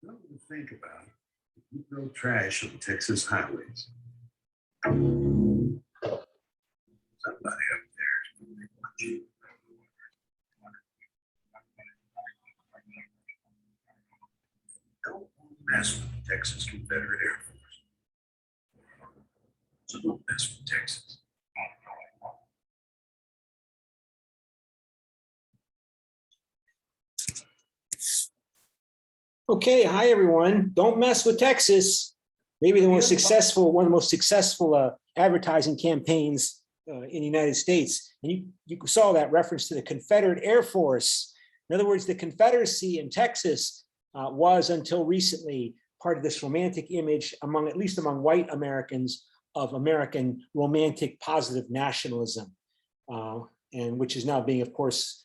Something to think about. If you throw trash on Texas highways, somebody up there is going to be watching. Don't mess with the Texas Confederate Air Force. So don't mess with Texas. Okay, hi everyone. Don't mess with Texas. Maybe the most successful, one of the most successful advertising campaigns in the United States. And you saw that reference to the Confederate Air Force. In other words, the Confederacy in Texas was until recently part of this romantic image among, at least among white Americans, of American romantic positive nationalism, and which is now being, of course,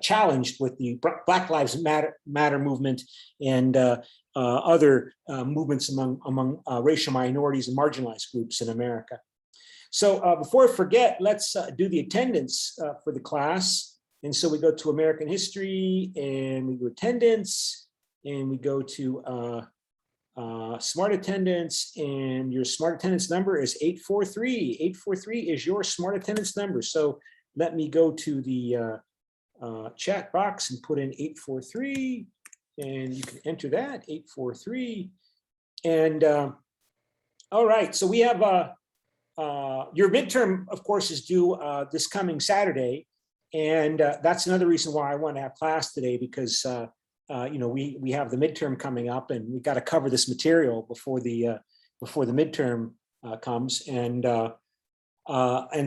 challenged with the Black Lives Matter movement and other movements among racial minorities and marginalized groups in America. So before I forget, let's do the attendance for the class. And so we go to American history and we go attendance and we go to smart attendance, and your smart attendance number is 843. 843 is your smart attendance number. So let me go to the chat box and put in 843, and you can enter that, 843. And all right, so we have your midterm, of course, is due this coming Saturday. And that's another reason why I want to have class today, because you know, we have the midterm coming up, and we've got to cover this material before the midterm comes. And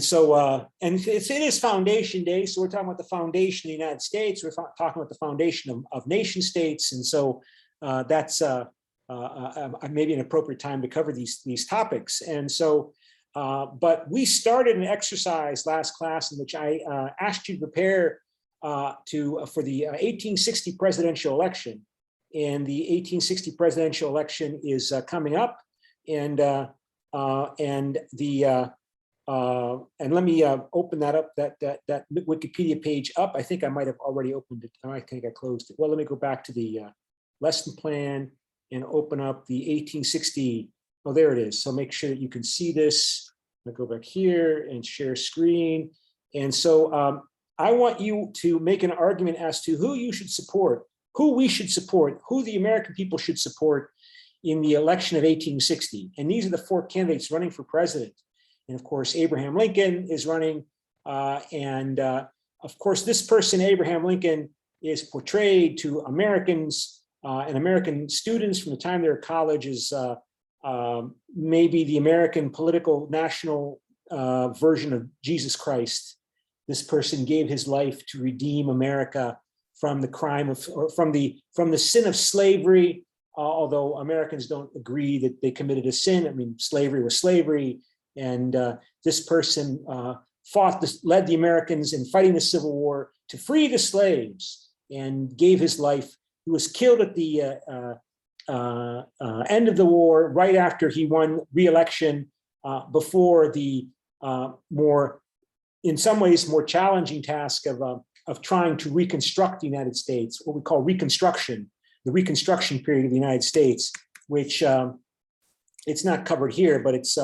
so it is Foundation Day, so we're talking about the foundation of the United States. We're talking about the foundation of nation states, and so that's maybe an appropriate time to cover these topics. And so, but we started an exercise last class in which I asked you to prepare for the 1860 presidential election, and the 1860 presidential election is coming up, and let me open that up, that Wikipedia page up. I think I might have already opened it. I think I closed it. Well, let me go back to the lesson plan and open up the 1860. Oh, there it is. So make sure that you can see this. I'll go back here and share screen. And so I want you to make an argument as to who you should support, who we should support, who the American people should support in the election of 1860. And these are the four candidates running for president. And of course, Abraham Lincoln is running. Of course, this person, Abraham Lincoln, is portrayed to Americans and American students from the time they're at college as maybe the American political national version of Jesus Christ. This person gave his life to redeem America from the crime of, or from the sin of slavery. Although Americans don't agree that they committed a sin. I mean, slavery was slavery. And this person led the Americans in fighting the Civil War to free the slaves and gave his life. He was killed at the end of the war, right after he won re-election, before the in some ways, more challenging task of trying to reconstruct the United States, what we call Reconstruction, the Reconstruction period of the United States, which it's not covered here, but it's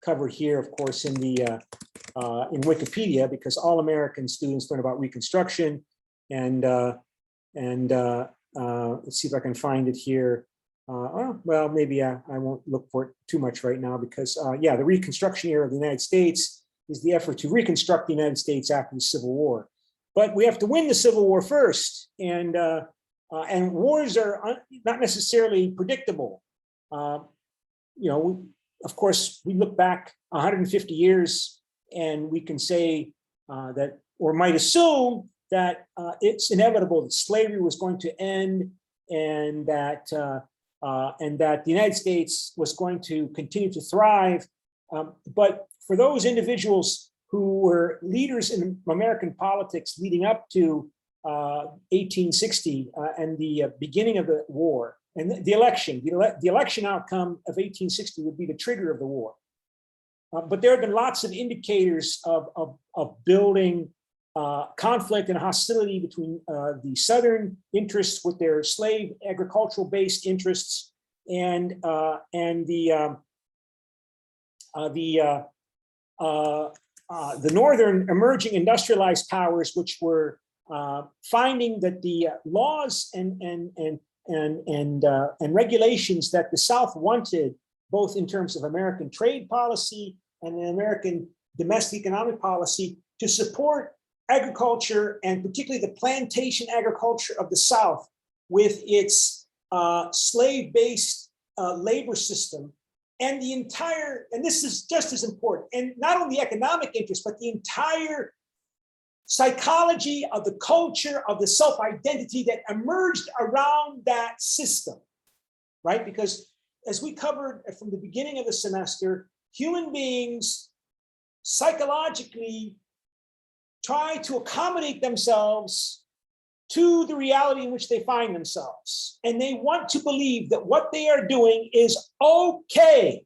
covered here, of course, in in Wikipedia, because all American students learn about Reconstruction. And let's see if I can find it here. Well, maybe I won't look for it too much right now, because yeah, the Reconstruction era of the United States is the effort to reconstruct the United States after the Civil War. But we have to win the Civil War first, and wars are not necessarily predictable. You know, of course, we look back 150 years and we can say that, or might assume that it's inevitable that slavery was going to end, and that the United States was going to continue to thrive. But for those individuals who were leaders in American politics leading up to 1860 and the beginning of the war, and the election outcome of 1860 would be the trigger of the war. But there have been lots of indicators of building conflict and hostility between the Southern interests with their slave agricultural-based interests and the Northern emerging industrialized powers, which were finding that the laws and regulations that the South wanted, both in terms of American trade policy and American domestic economic policy, to support agriculture, and particularly the plantation agriculture of the South with its slave-based labor system, and the entire, and this is just as important, and not only economic interest, but the entire psychology of the culture of the self-identity that emerged around that system, right? Because as we covered from the beginning of the semester, human beings psychologically try to accommodate themselves to the reality in which they find themselves. And they want to believe that what they are doing is okay.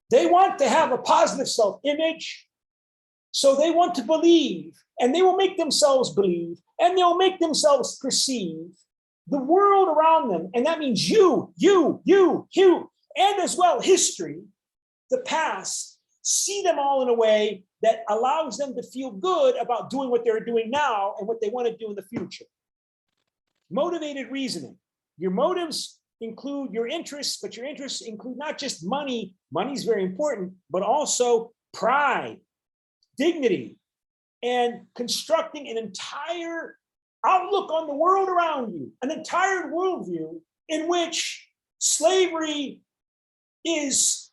They want to have a positive self-image. So they want to believe, and they will make themselves believe, and they'll make themselves perceive the world around them. And that means you, and as well history, the past, see them all in a way that allows them to feel good about doing what they're doing now and what they want to do in the future. Motivated reasoning. Your motives include your interests, but your interests include not just money. Money is very important, but also pride, dignity, and constructing an entire outlook on the world around you, an entire worldview in which slavery is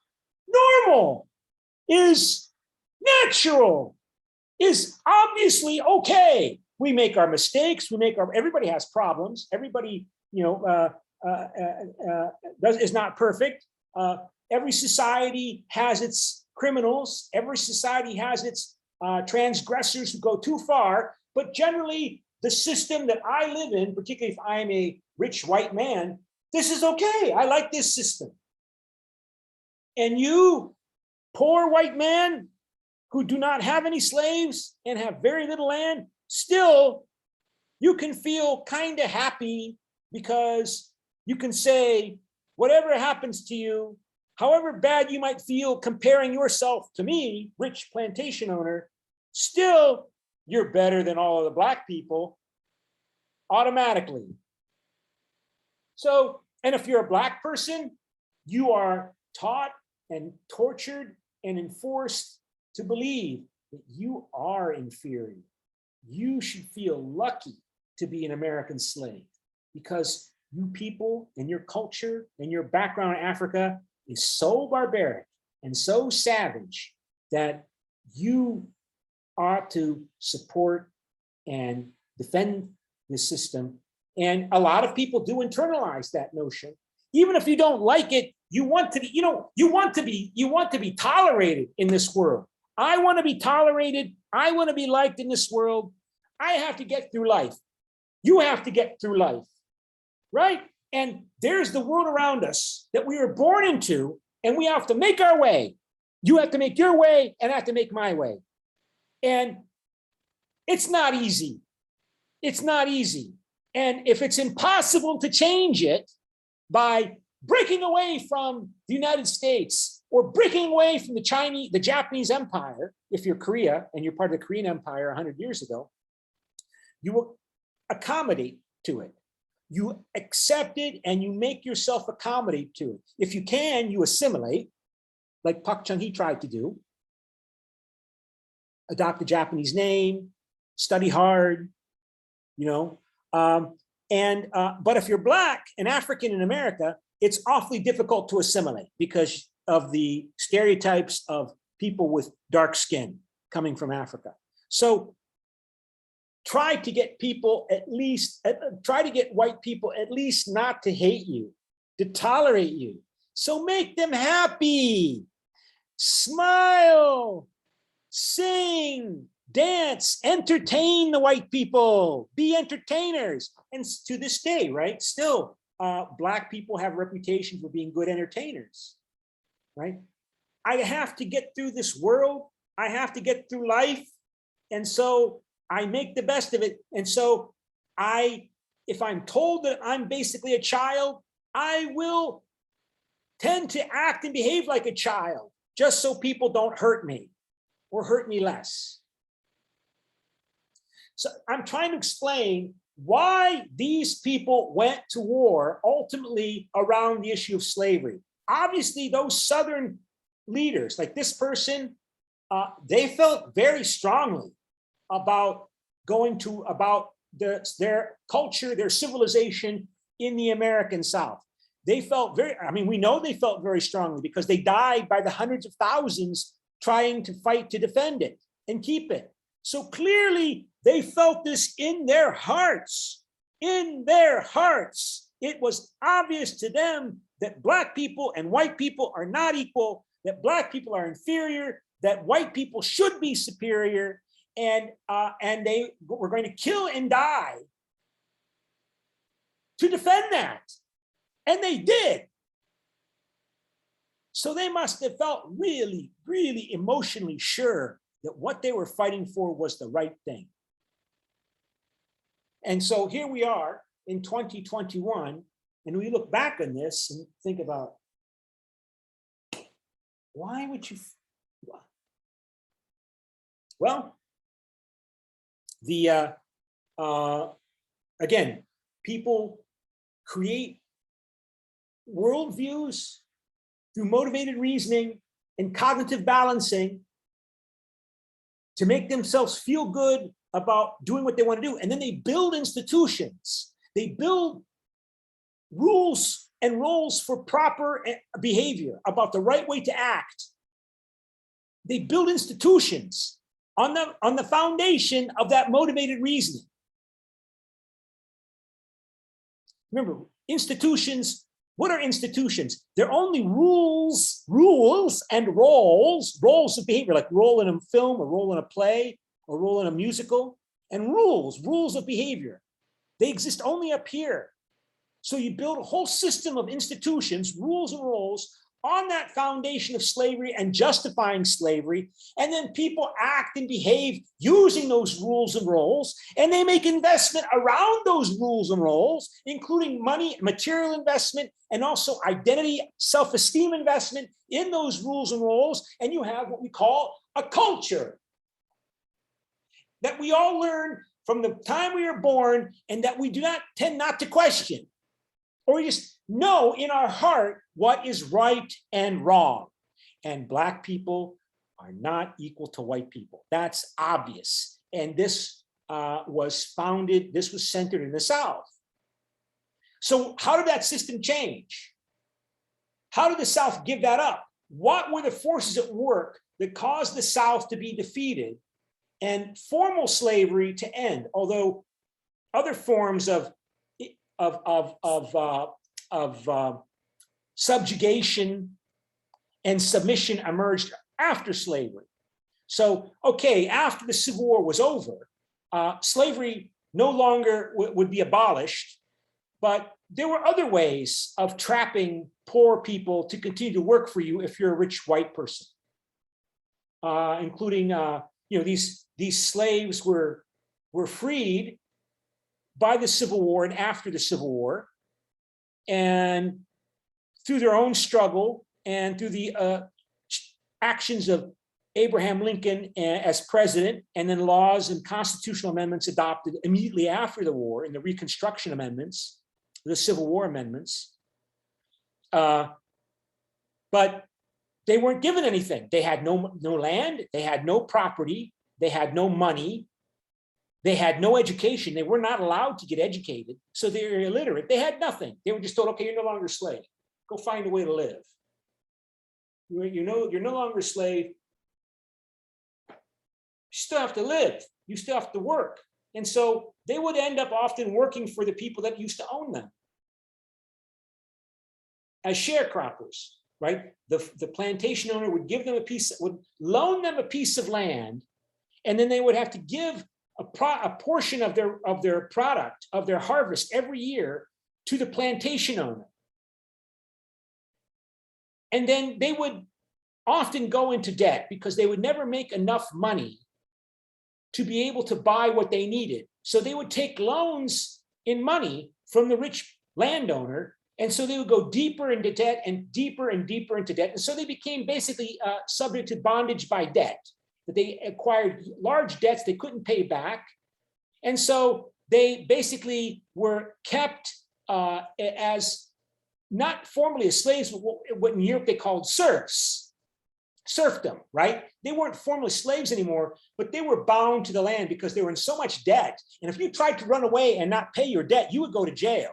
normal, is natural, is obviously okay. We make our mistakes. Everybody has problems. Everybody, is not perfect. Every society has its criminals. Every society has its transgressors who go too far. But generally, the system that I live in, particularly if I'm a rich white man, this is okay. I like this system. And you, poor white man, who do not have any slaves and have very little land, still, you can feel kind of happy because you can say, whatever happens to you, however bad you might feel comparing yourself to me, rich plantation owner, still, you're better than all of the Black people automatically. So, and if you're a Black person, you are taught and tortured and enforced to believe that you are inferior. You should feel lucky to be an American slave because you people and your culture and your background in Africa is so barbaric and so savage that you ought to support and defend this system. And a lot of people do internalize that notion. Even if you don't like it, you want to be, you want to be tolerated in this world. I want to be tolerated. I want to be liked in this world. I have to get through life. You have to get through life, right? And there's the world around us that we were born into, and we have to make our way. You have to make your way, and I have to make my way. And it's not easy. It's not easy. And if it's impossible to change it by breaking away from the United States or breaking away from the Japanese Empire, if you're Korea and you're part of the Korean Empire 100 years ago, you will accommodate to it. You accept it and you make yourself accommodate to it. If you can, you assimilate, like Pak Chung-hee tried to do. Adopt the Japanese name, study hard, but if you're Black and African in America, it's awfully difficult to assimilate because of the stereotypes of people with dark skin coming from Africa. So try to get white people at least not to hate you, to tolerate you. So make them happy, smile, sing, dance, entertain the white people, be entertainers. And to this day, right, still, Black people have a reputation for being good entertainers, right? I have to get through this world. I have to get through life. And so I make the best of it. And so if I'm told that I'm basically a child, I will tend to act and behave like a child just so people don't hurt me or hurt me less. So I'm trying to explain why these people went to war ultimately around the issue of slavery. Obviously, those Southern leaders, like this person, they felt very strongly about their culture, their civilization in the American South. They felt we know they felt very strongly because they died by the hundreds of thousands trying to fight to defend it and keep it. So clearly they felt this in their hearts. In their hearts, it was obvious to them that Black people and white people are not equal, that Black people are inferior, that white people should be superior, and they were going to kill and die to defend that. And they did. So they must have felt really, really emotionally sure that what they were fighting for was the right thing. And so here we are in 2021, and we look back on this and think about, why would you? Well, again, people create worldviews through motivated reasoning and cognitive balancing to make themselves feel good about doing what they want to do. And then they build institutions. They build rules and roles for proper behavior, about the right way to act. They build institutions on the foundation of that motivated reasoning. Remember, institutions, what are institutions? They're only rules and roles of behavior, like role in a film, a role in a play, a role in a musical, and rules of behavior. They exist only up here. So you build a whole system of institutions, rules and roles on that foundation of slavery and justifying slavery. And then people act and behave using those rules and roles, and they make investment around those rules and roles, including money, material investment, and also identity, self-esteem investment in those rules and roles. And you have what we call a culture that we all learn from the time we are born, and that we do not tend not to question, or we just know in our heart what is right and wrong. And Black people are not equal to white people. That's obvious. And this was centered in the South. So how did that system change? How did the South give that up? What were the forces at work that caused the South to be defeated and formal slavery to end? Although other forms of subjugation and submission emerged after slavery. So, okay, after the Civil War was over, slavery no longer would be abolished, but there were other ways of trapping poor people to continue to work for you if you're a rich white person, including these slaves were freed by the Civil War and after the Civil War, and through their own struggle and through the actions of Abraham Lincoln as president, and then laws and constitutional amendments adopted immediately after the war in the Reconstruction Amendments, the Civil War amendments. But they weren't given anything. They had no land, they had no property, they had no money, they had no education. They were not allowed to get educated, so they were illiterate. They had nothing. They were just told, okay, you're no longer a slave. Go find a way to live. You're no longer a slave. You still have to live. You still have to work. And so they would end up often working for the people that used to own them as sharecroppers, right? The plantation owner would give them would loan them a piece of land, and then they would have to give a portion of their product, of their harvest every year to the plantation owner. And then they would often go into debt because they would never make enough money to be able to buy what they needed. So they would take loans in money from the rich landowner. And so they would go deeper into debt and deeper into debt. And so they became basically subject to bondage by debt, that they acquired large debts they couldn't pay back. And so they basically were kept as not formally as slaves, but what in Europe they called serfs, serfdom, right? They weren't formally slaves anymore, but they were bound to the land because they were in so much debt. And if you tried to run away and not pay your debt, you would go to jail.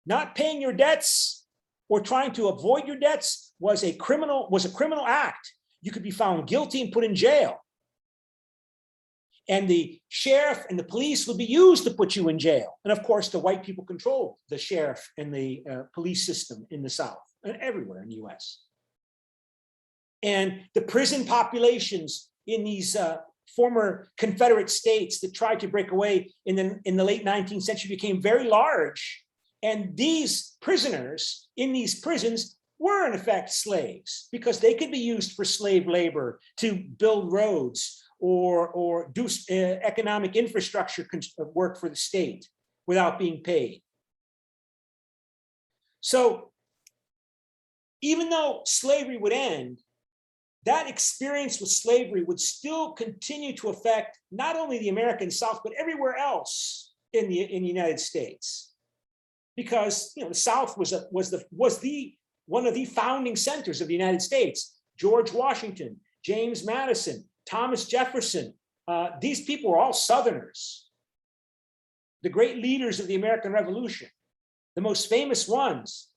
Not paying your debts or trying to avoid your debts was a criminal act. You could be found guilty and put in jail. And the sheriff and the police would be used to put you in jail. And of course, the white people controlled the sheriff and the police system in the South and everywhere in the US. And the prison populations in these former Confederate states that tried to break away in the late 19th century became very large. And these prisoners in these prisons were in effect slaves because they could be used for slave labor to build roads or do economic infrastructure work for the state without being paid. So even though slavery would end, that experience with slavery would still continue to affect not only the American South, but everywhere else in the United States. Because the South was one of the founding centers of the United States. George Washington, James Madison, Thomas Jefferson, these people were all Southerners. The great leaders of the American Revolution, the most famous ones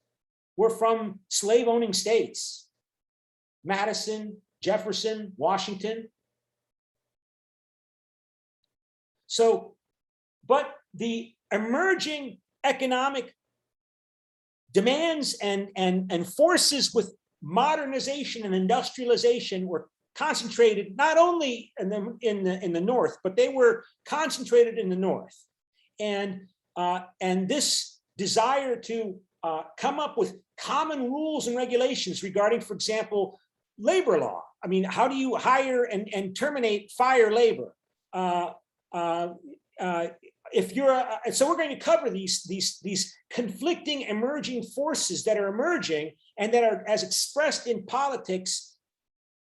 were from slave-owning states. Madison, Jefferson, Washington. So, but the emerging economic demands and forces with modernization and industrialization were concentrated not only in the North, but they were concentrated in the North. And this desire to come up with common rules and regulations regarding, for example, labor law. I mean, how do you hire and fire labor? If you're so we're going to cover these conflicting emerging forces that are emerging and that are as expressed in politics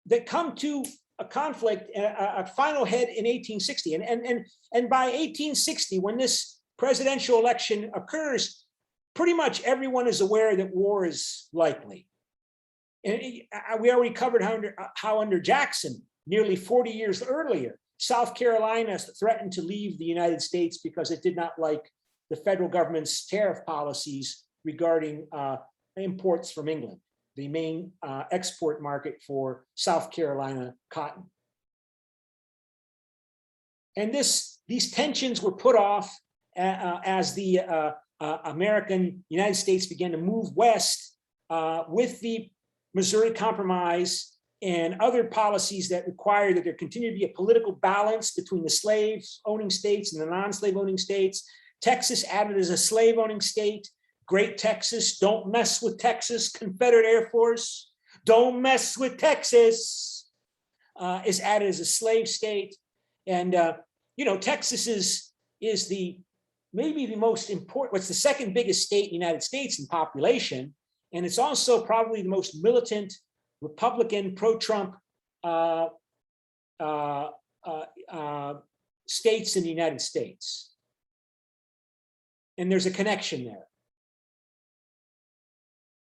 that come to a conflict, a final head in 1860. And by 1860, when this presidential election occurs, pretty much everyone is aware that war is likely. And we already covered how under Jackson, nearly 40 years earlier, South Carolina threatened to leave the United States because it did not like the federal government's tariff policies regarding imports from England, the main export market for South Carolina cotton. And these tensions were put off as the United States began to move west with the Missouri Compromise and other policies that require that there continue to be a political balance between the slave-owning states and the non-slave-owning states. Texas added as a slave-owning state. Great Texas, don't mess with Texas. Confederate Air Force, don't mess with Texas, is added as a slave state. And Texas is maybe the most important, what's the second biggest state in the United States in population. And it's also probably the most militant Republican pro-Trump states in the United States. And there's a connection there.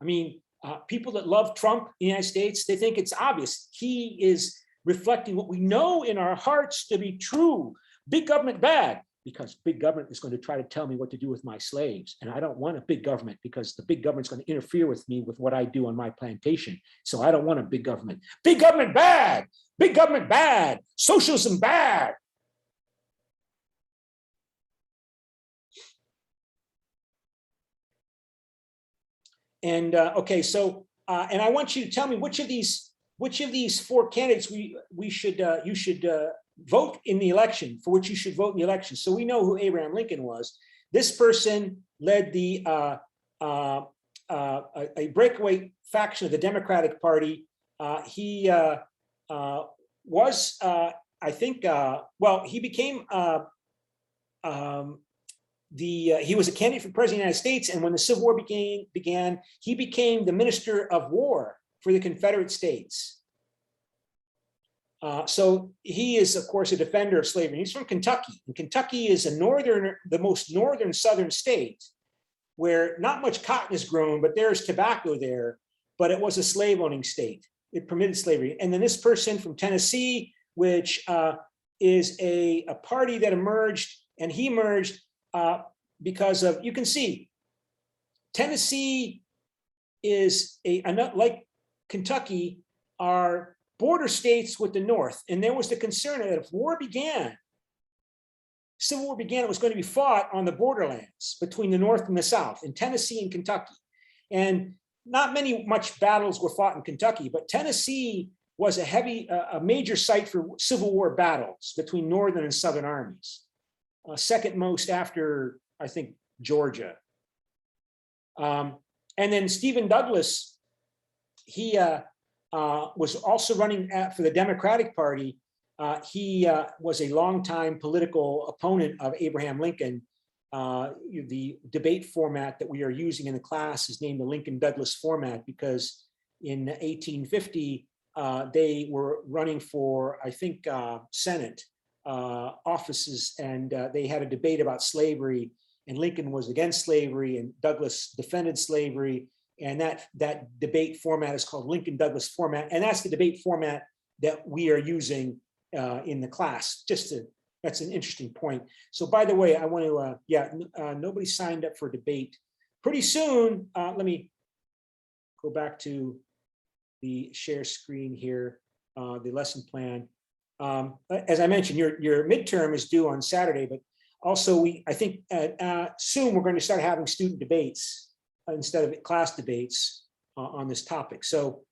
I mean, people that love Trump in the United States, they think it's obvious. He is reflecting what we know in our hearts to be true. Big government bad, because big government is going to try to tell me what to do with my slaves. And I don't want a big government because the big government's going to interfere with me with what I do on my plantation. So I don't want a big government. Big government bad, big government bad, socialism bad. And okay, so and I want you to tell me which of these four candidates you should vote in the election, for which you should vote in the election. So we know who Abraham Lincoln was. This person led a breakaway faction of the Democratic Party. He was I think, well, he became he was a candidate for president of the United States, and when the Civil War began, he became the Minister of War for the Confederate States. So he is, of course, a defender of slavery. He's from Kentucky, and Kentucky is the most northern southern state, where not much cotton is grown, but there's tobacco there. But it was a slave owning state. It permitted slavery. And then this person from Tennessee, which is a party that emerged, and he emerged because of, you can see, Tennessee is like Kentucky, are border states with the North. And there was the concern that if war began, Civil War began, it was going to be fought on the borderlands between the North and the South, in Tennessee and Kentucky. And not much battles were fought in Kentucky, but Tennessee was a major site for Civil War battles between Northern and Southern armies. Second most after, I think, Georgia. And then Stephen Douglas, he was also running for the Democratic Party. He was a longtime political opponent of Abraham Lincoln. The debate format that we are using in the class is named the Lincoln-Douglas format because in 1850, they were running for, I think, Senate offices, and they had a debate about slavery, and Lincoln was against slavery and Douglas defended slavery. And that debate format is called Lincoln-Douglas format. And that's the debate format that we are using in the class. That's an interesting point. So by the way, I want to, nobody signed up for debate. Pretty soon, let me go back to the share screen here, the lesson plan. As I mentioned, your midterm is due on Saturday, but also I think soon we're going to start having student debates instead of class debates on this topic. So,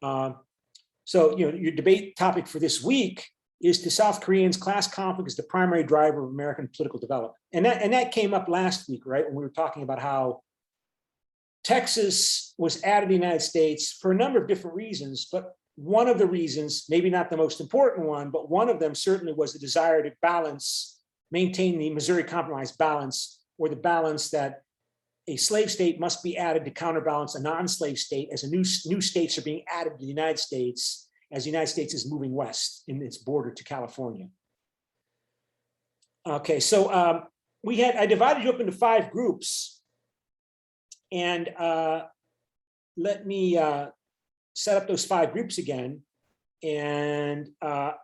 your debate topic for this week is to South Koreans, class conflict is the primary driver of American political development. And that came up last week, right? When we were talking about how Texas was added to the United States for a number of different reasons, but one of the reasons, maybe not the most important one, but one of them certainly was the desire to maintain the Missouri Compromise balance, or the balance that a slave state must be added to counterbalance a non-slave state as new states are being added to the United States as the United States is moving west in its border to California. Okay, so I divided you up into 5 groups, and let me set up those 5 groups again, and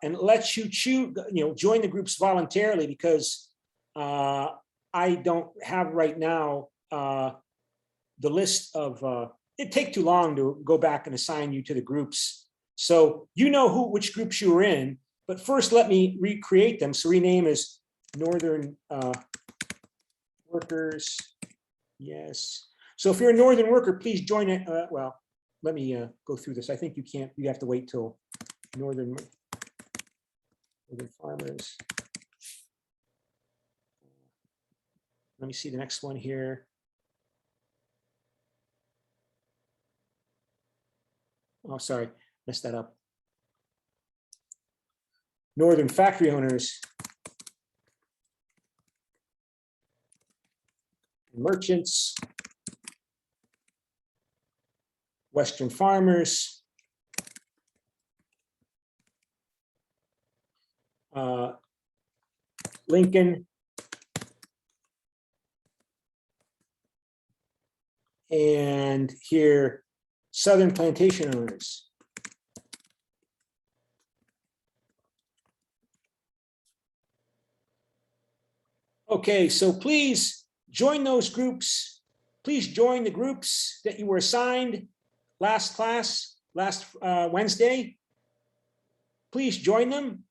let you choose, join the groups voluntarily, because I don't have right now the list of, it'd take too long to go back and assign you to the groups. So which groups you were in, but first let me recreate them. So rename as Northern Workers. Yes. So if you're a Northern worker, please join it. Well, let me go through this. I think you have to wait till Northern farmers. Let me see the next one here. Oh, sorry, messed that up. Northern factory owners, merchants, Western farmers, Lincoln, and here, Southern plantation owners. Okay, so please join those groups. Please join the groups that you were assigned last Wednesday. Please join them.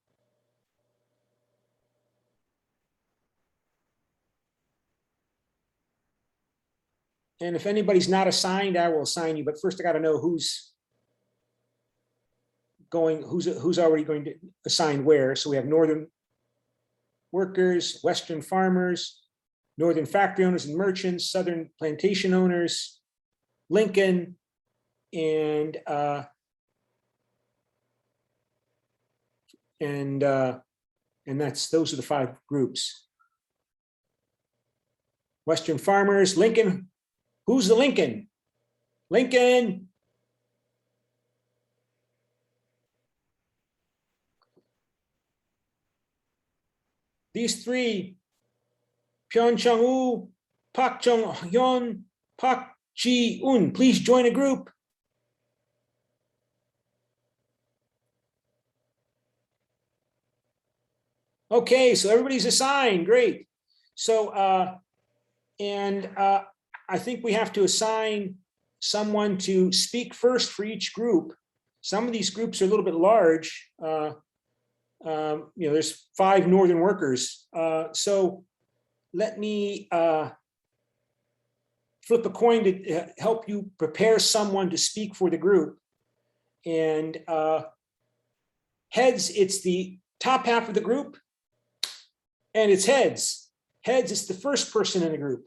And if anybody's not assigned, I will assign you. But first, I got to know who's already going to assign where. So we have Northern workers, Western farmers, Northern factory owners and merchants, Southern plantation owners, Lincoln, and and those are the 5 groups. Western farmers, Lincoln. Who's the Lincoln? Lincoln. These 3, Pyeon Chung-woo, Park Jung-hyun, Park Ji-un, please join a group. Okay, so everybody's assigned, great. So, I think we have to assign someone to speak first for each group. Some of these groups are a little bit large. There's 5 northern workers. So let me flip a coin to help you prepare someone to speak for the group. And heads, it's the top half of the group. And it's heads. Heads, it's the first person in the group.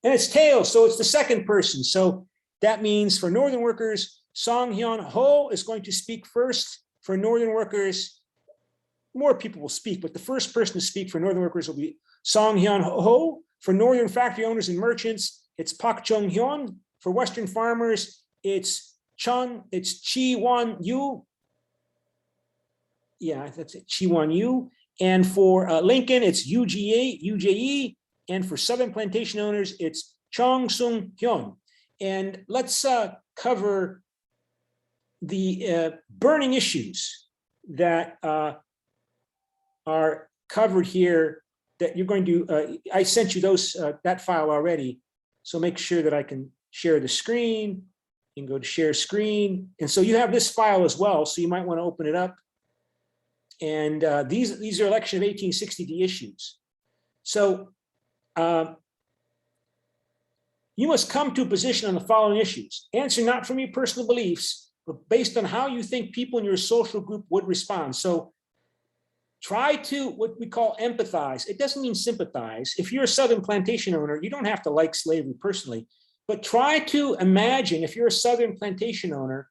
And it's tails, so it's the second person. So that means for northern workers, Song Hyun Ho is going to speak first. For northern workers, more people will speak, but the first person to speak for northern workers will be Song Hyun Ho. For northern factory owners and merchants, it's Park Jung Hyun. For western farmers, it's Chi Won Yu. Yeah, that's it, Chi Won Yu. And for Lincoln, it's UJE. And for southern plantation owners, it's Chong Sung Hyun. And let's cover the burning issues that are covered here that you're going to, I sent you that file already. So make sure that I can share the screen and go to share screen. And so you have this file as well. So you might want to open it up. And these are election of 1860 issues. So you must come to a position on the following issues. Answer not from your personal beliefs, but based on how you think people in your social group would respond. So try to what we call empathize. It doesn't mean sympathize. If you're a southern plantation owner, you don't have to like slavery personally, but try to imagine if you're a southern plantation owner,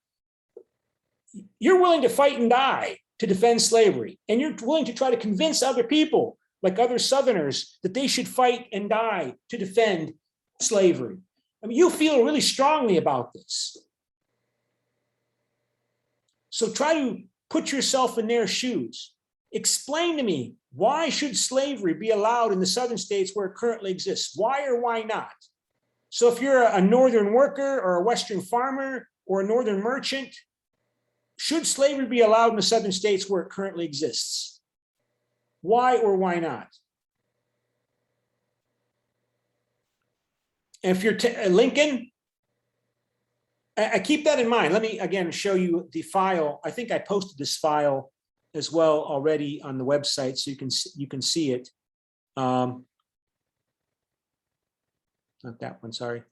you're willing to fight and die to defend slavery. And you're willing to try to convince other people, like other Southerners, that they should fight and die to defend slavery. I mean, you feel really strongly about this. So try to put yourself in their shoes. Explain to me, why should slavery be allowed in the southern states where it currently exists? Why or why not? So if you're a northern worker or a western farmer or a northern merchant, should slavery be allowed in the southern states where it currently exists? Why or why not? And if you're Lincoln, I keep that in mind. Let me again show you the file. I think I posted this file as well already on the website, so you can see it. Not that one, sorry.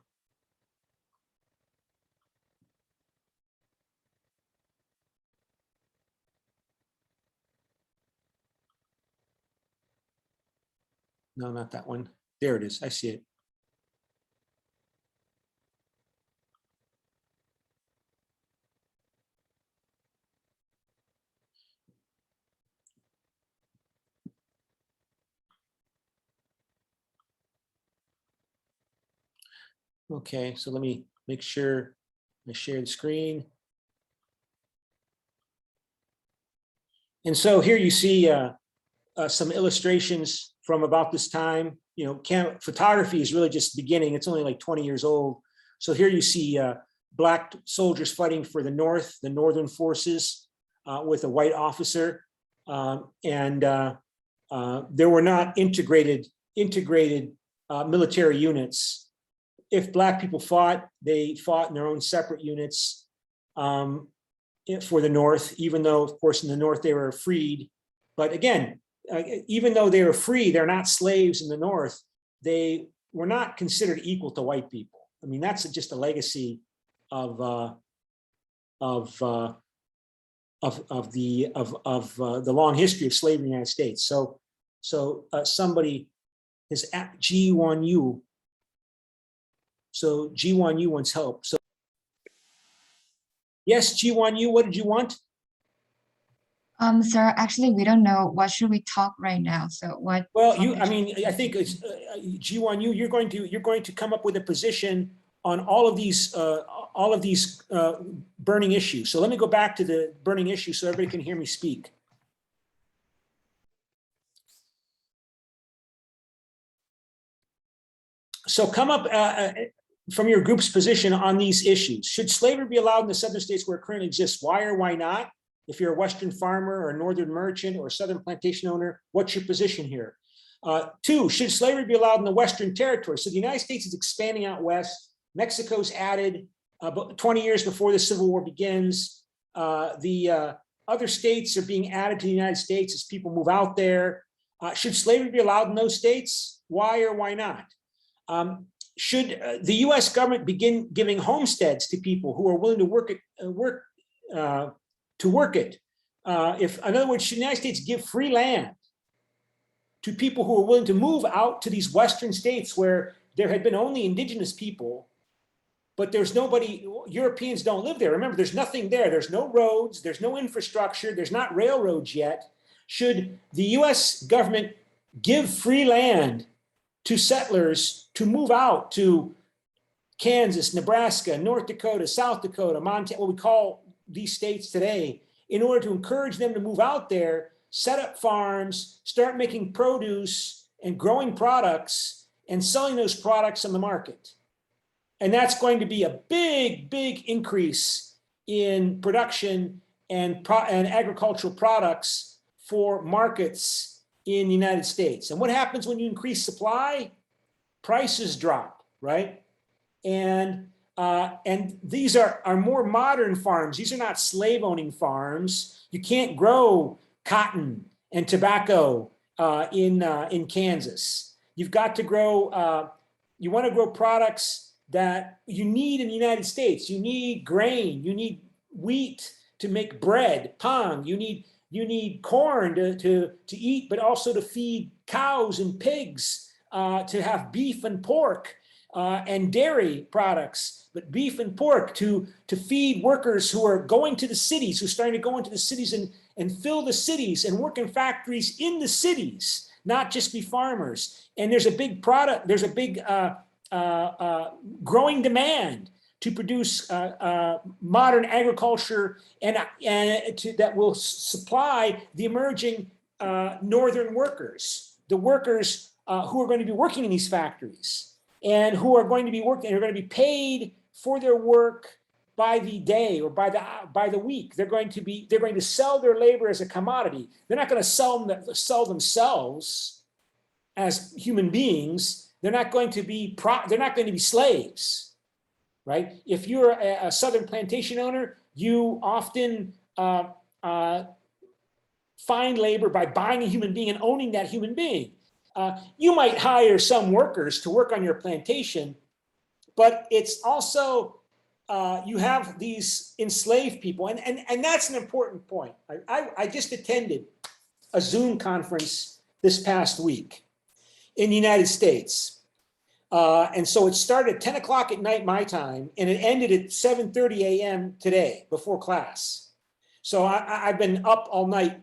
No, not that one. There it is. I see it. Okay, so let me make sure I share the screen. And so here you see some illustrations from about this time. You know, photography is really just beginning. It's only like 20 years old. So here you see Black soldiers fighting for the northern forces with a white officer. There were not integrated military units. If Black people fought, they fought in their own separate units for the North, even though, of course, in the North they were freed. But again, even though they were free, they're not slaves in the North. They were not considered equal to white people. I mean, that's just a legacy of the long history of slavery in the United States. So somebody is at G1U. So G1U wants help. So yes, G1U, what did you want? Sir, actually, we don't know what should we talk right now. So what Well, topic I should mean, we I think it's G1U. You're going to come up with a position on all of these burning issues. So let me go back to the burning issues so everybody can hear me speak. So come up from your group's position on these issues. Should slavery be allowed in the southern states where it currently exists? Why or why not? If you're a Western farmer or a Northern merchant or a Southern plantation owner, what's your position here? Two, should slavery be allowed in the Western territory? So the United States is expanding out west. Mexico's added 20 years before the Civil War begins. The other states are being added to the United States as people move out there. Should slavery be allowed in those states? Why or why not? Should the U.S. government begin giving homesteads to people who are willing to work it? If, in other words, should the United States give free land to people who are willing to move out to these Western states where there had been only indigenous people, but there's nobody, Europeans don't live there. Remember, there's nothing there. There's no roads, there's no infrastructure, there's not railroads yet. Should the US government give free land to settlers to move out to Kansas, Nebraska, North Dakota, South Dakota, Montana, what we call these states today, in order to encourage them to move out there, set up farms, start making produce and growing products and selling those products on the market? And that's going to be a big, big increase in production and agricultural products for markets in the United States. And what happens when you increase supply? Prices drop, right? And these are more modern farms. These are not slave-owning farms. You can't grow cotton and tobacco in Kansas. You've got to grow, you want to grow products that you need in the United States. You need grain, you need wheat to make bread, pan, you need corn to eat, but also to feed cows and pigs, to have beef and pork and dairy products, but beef and pork to feed workers who are going to the cities, who are starting to go into the cities and fill the cities and work in factories in the cities, not just be farmers. And there's a big growing demand to produce modern agriculture that will supply the emerging northern workers, the workers who are going to be working in these factories and who are going to be working, are going to be paid for their work by the day or by the week. They're going to sell their labor as a commodity. They're not going to sell themselves as human beings. They're not going to be slaves, right? If you're a Southern plantation owner, you often find labor by buying a human being and owning that human being. You might hire some workers to work on your plantation, but it's also, you have these enslaved people. And that's an important point. I just attended a Zoom conference this past week in the United States. And so it started at 10 o'clock at night, my time, and it ended at 7:30 a.m. today before class. So I've been up all night,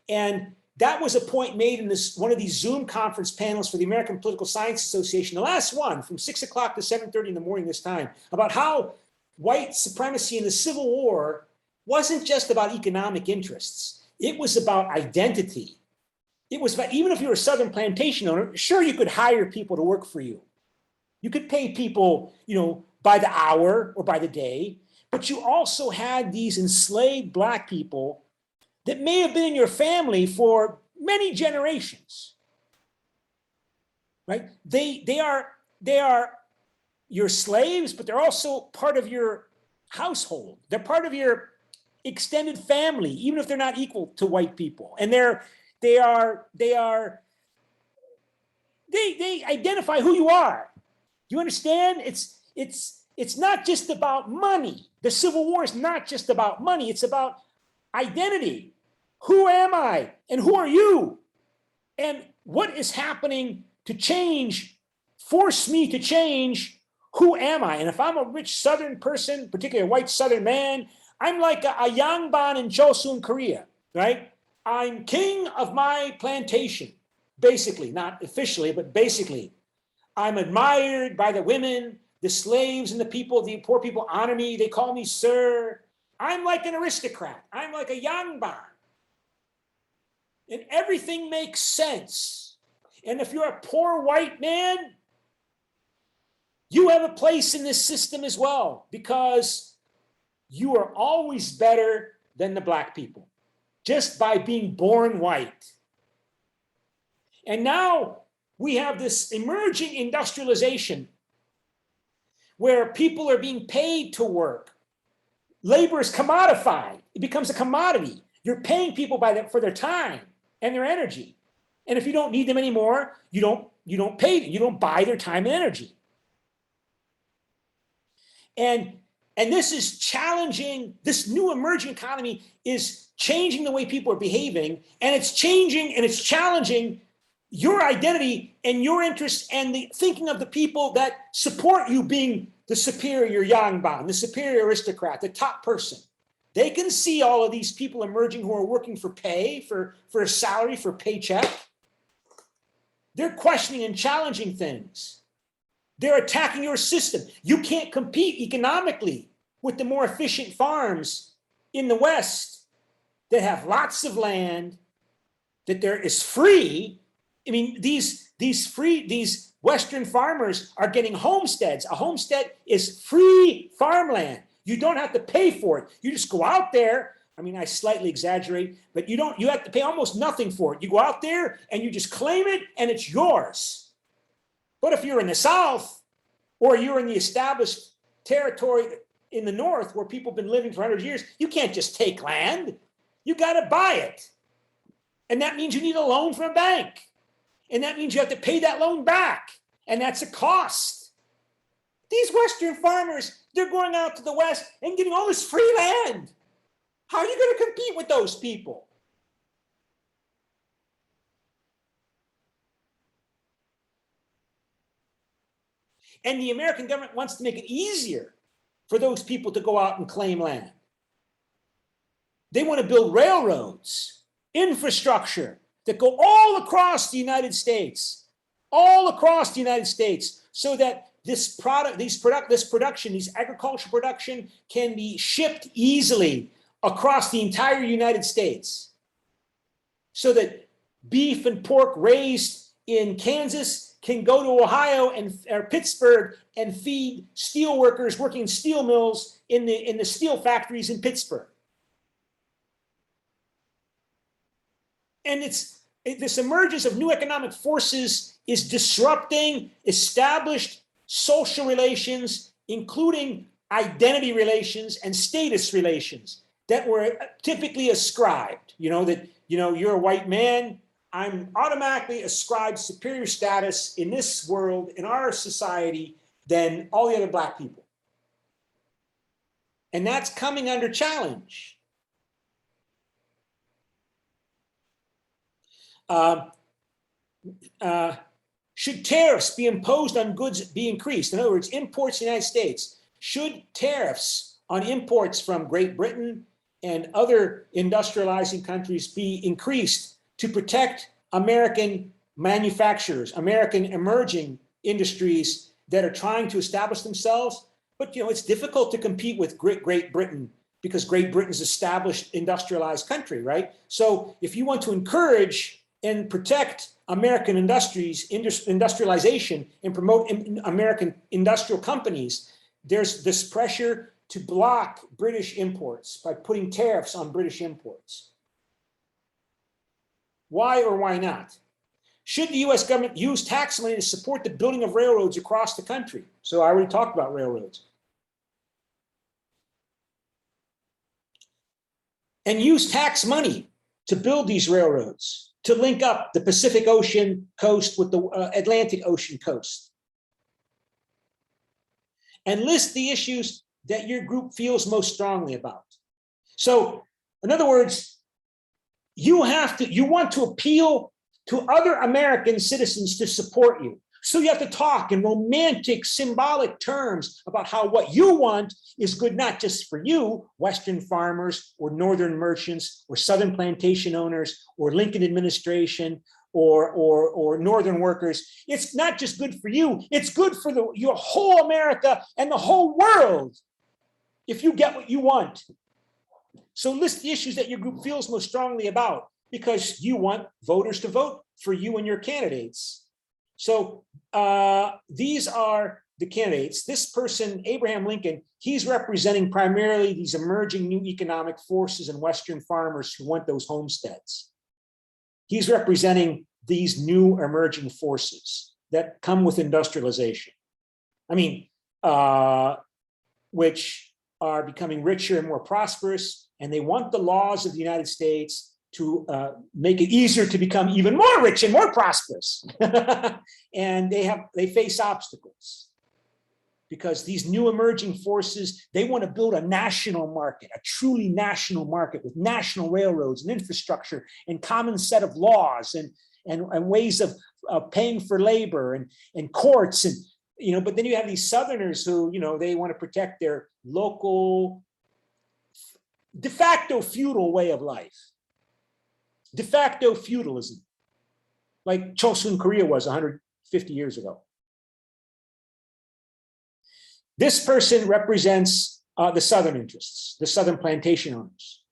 and that was a point made in one of these Zoom conference panels for the American Political Science Association, the last one from 6 o'clock to 7:30 in the morning this time, about how white supremacy in the Civil War wasn't just about economic interests. It was about identity. It was about, even if you were a Southern plantation owner, sure, you could hire people to work for you. You could pay people, by the hour or by the day, but you also had these enslaved Black people that may have been in your family for many generations, right? They are your slaves, but they're also part of your household. They're part of your extended family, even if they're not equal to white people. And they identify who you are. You understand? It's not just about money. The Civil War is not just about money. It's about identity. Who am I? And who are you? And what is happening to change, force me to change, who am I? And if I'm a rich Southern person, particularly a white Southern man, I'm like a Yangban in Chosun, Korea, right? I'm king of my plantation, basically, not officially, but basically. I'm admired by the women, the slaves, and the people, the poor people honor me. They call me sir. I'm like an aristocrat. I'm like a Yangban. And everything makes sense. And if you're a poor white man, you have a place in this system as well, because you are always better than the black people just by being born white. And now we have this emerging industrialization where people are being paid to work. Labor is commodified. It becomes a commodity. You're paying people for their time and their energy. And if you don't need them anymore, you don't pay them. You don't buy their time and energy. And this is challenging, this new emerging economy is changing the way people are behaving, and it's changing and it's challenging your identity and your interests and the thinking of the people that support you being the superior Yangban, the superior aristocrat, the top person. They can see all of these people emerging who are working for pay, for a salary, for a paycheck. They're questioning and challenging things. They're attacking your system. You can't compete economically with the more efficient farms in the West that have lots of land, that there is free. I mean, these Western farmers are getting homesteads. A homestead is free farmland. You don't have to pay for it. You just go out there. I mean, I slightly exaggerate, but you have to pay almost nothing for it. You go out there and you just claim it and it's yours. But if you're in the South or you're in the established territory in the North where people have been living for 100 years, you can't just take land. You got to buy it. And that means you need a loan from a bank. And that means you have to pay that loan back. And that's a cost. These Western farmers, they're going out to the West and getting all this free land. How are you going to compete with those people? And the American government wants to make it easier for those people to go out and claim land. They want to build railroads, infrastructure that go all across the United States, so that this production, this agricultural production can be shipped easily across the entire United States, so that beef and pork raised in Kansas can go to Ohio or Pittsburgh and feed steel workers working in steel mills in the steel factories in Pittsburgh. And this emergence of new economic forces is disrupting established social relations, including identity relations and status relations that were typically ascribed. You're a white man, I'm automatically ascribed superior status in this world, in our society, than all the other black people. And that's coming under challenge. Should tariffs be imposed on goods be increased? In other words, imports to the United States. Should tariffs on imports from Great Britain and other industrializing countries be increased to protect American manufacturers, American emerging industries that are trying to establish themselves? But it's difficult to compete with Great Britain because Great Britain's established industrialized country, right? So if you want to encourage and protect American industries, industrialization, and promote American industrial companies, there's this pressure to block British imports by putting tariffs on British imports. Why or why not? Should the US government use tax money to support the building of railroads across the country? So I already talked about railroads. And use tax money to build these railroads, to link up the Pacific Ocean coast with the Atlantic Ocean coast. And list the issues that your group feels most strongly about. So, in other words, you want to appeal to other American citizens to support you. So you have to talk in romantic, symbolic terms about how what you want is good, not just for you, Western farmers or Northern merchants or Southern plantation owners or Lincoln administration or Northern workers. It's not just good for you, it's good for your whole America and the whole world if you get what you want. So list the issues that your group feels most strongly about, because you want voters to vote for you and your candidates. So these are the candidates. This person, Abraham Lincoln, he's representing primarily these emerging new economic forces and Western farmers who want those homesteads. He's representing these new emerging forces that come with industrialization. I mean, which are becoming richer and more prosperous, and they want the laws of the United States to make it easier to become even more rich and more prosperous. And they face obstacles because these new emerging forces, they want to build a national market, a truly national market with national railroads and infrastructure and common set of laws and ways of paying for labor and courts. And, but then you have these Southerners who, they want to protect their local de facto feudal way of life. De facto feudalism, like Chosun Korea was 150 years ago. This person represents the Southern interests, the Southern plantation owners.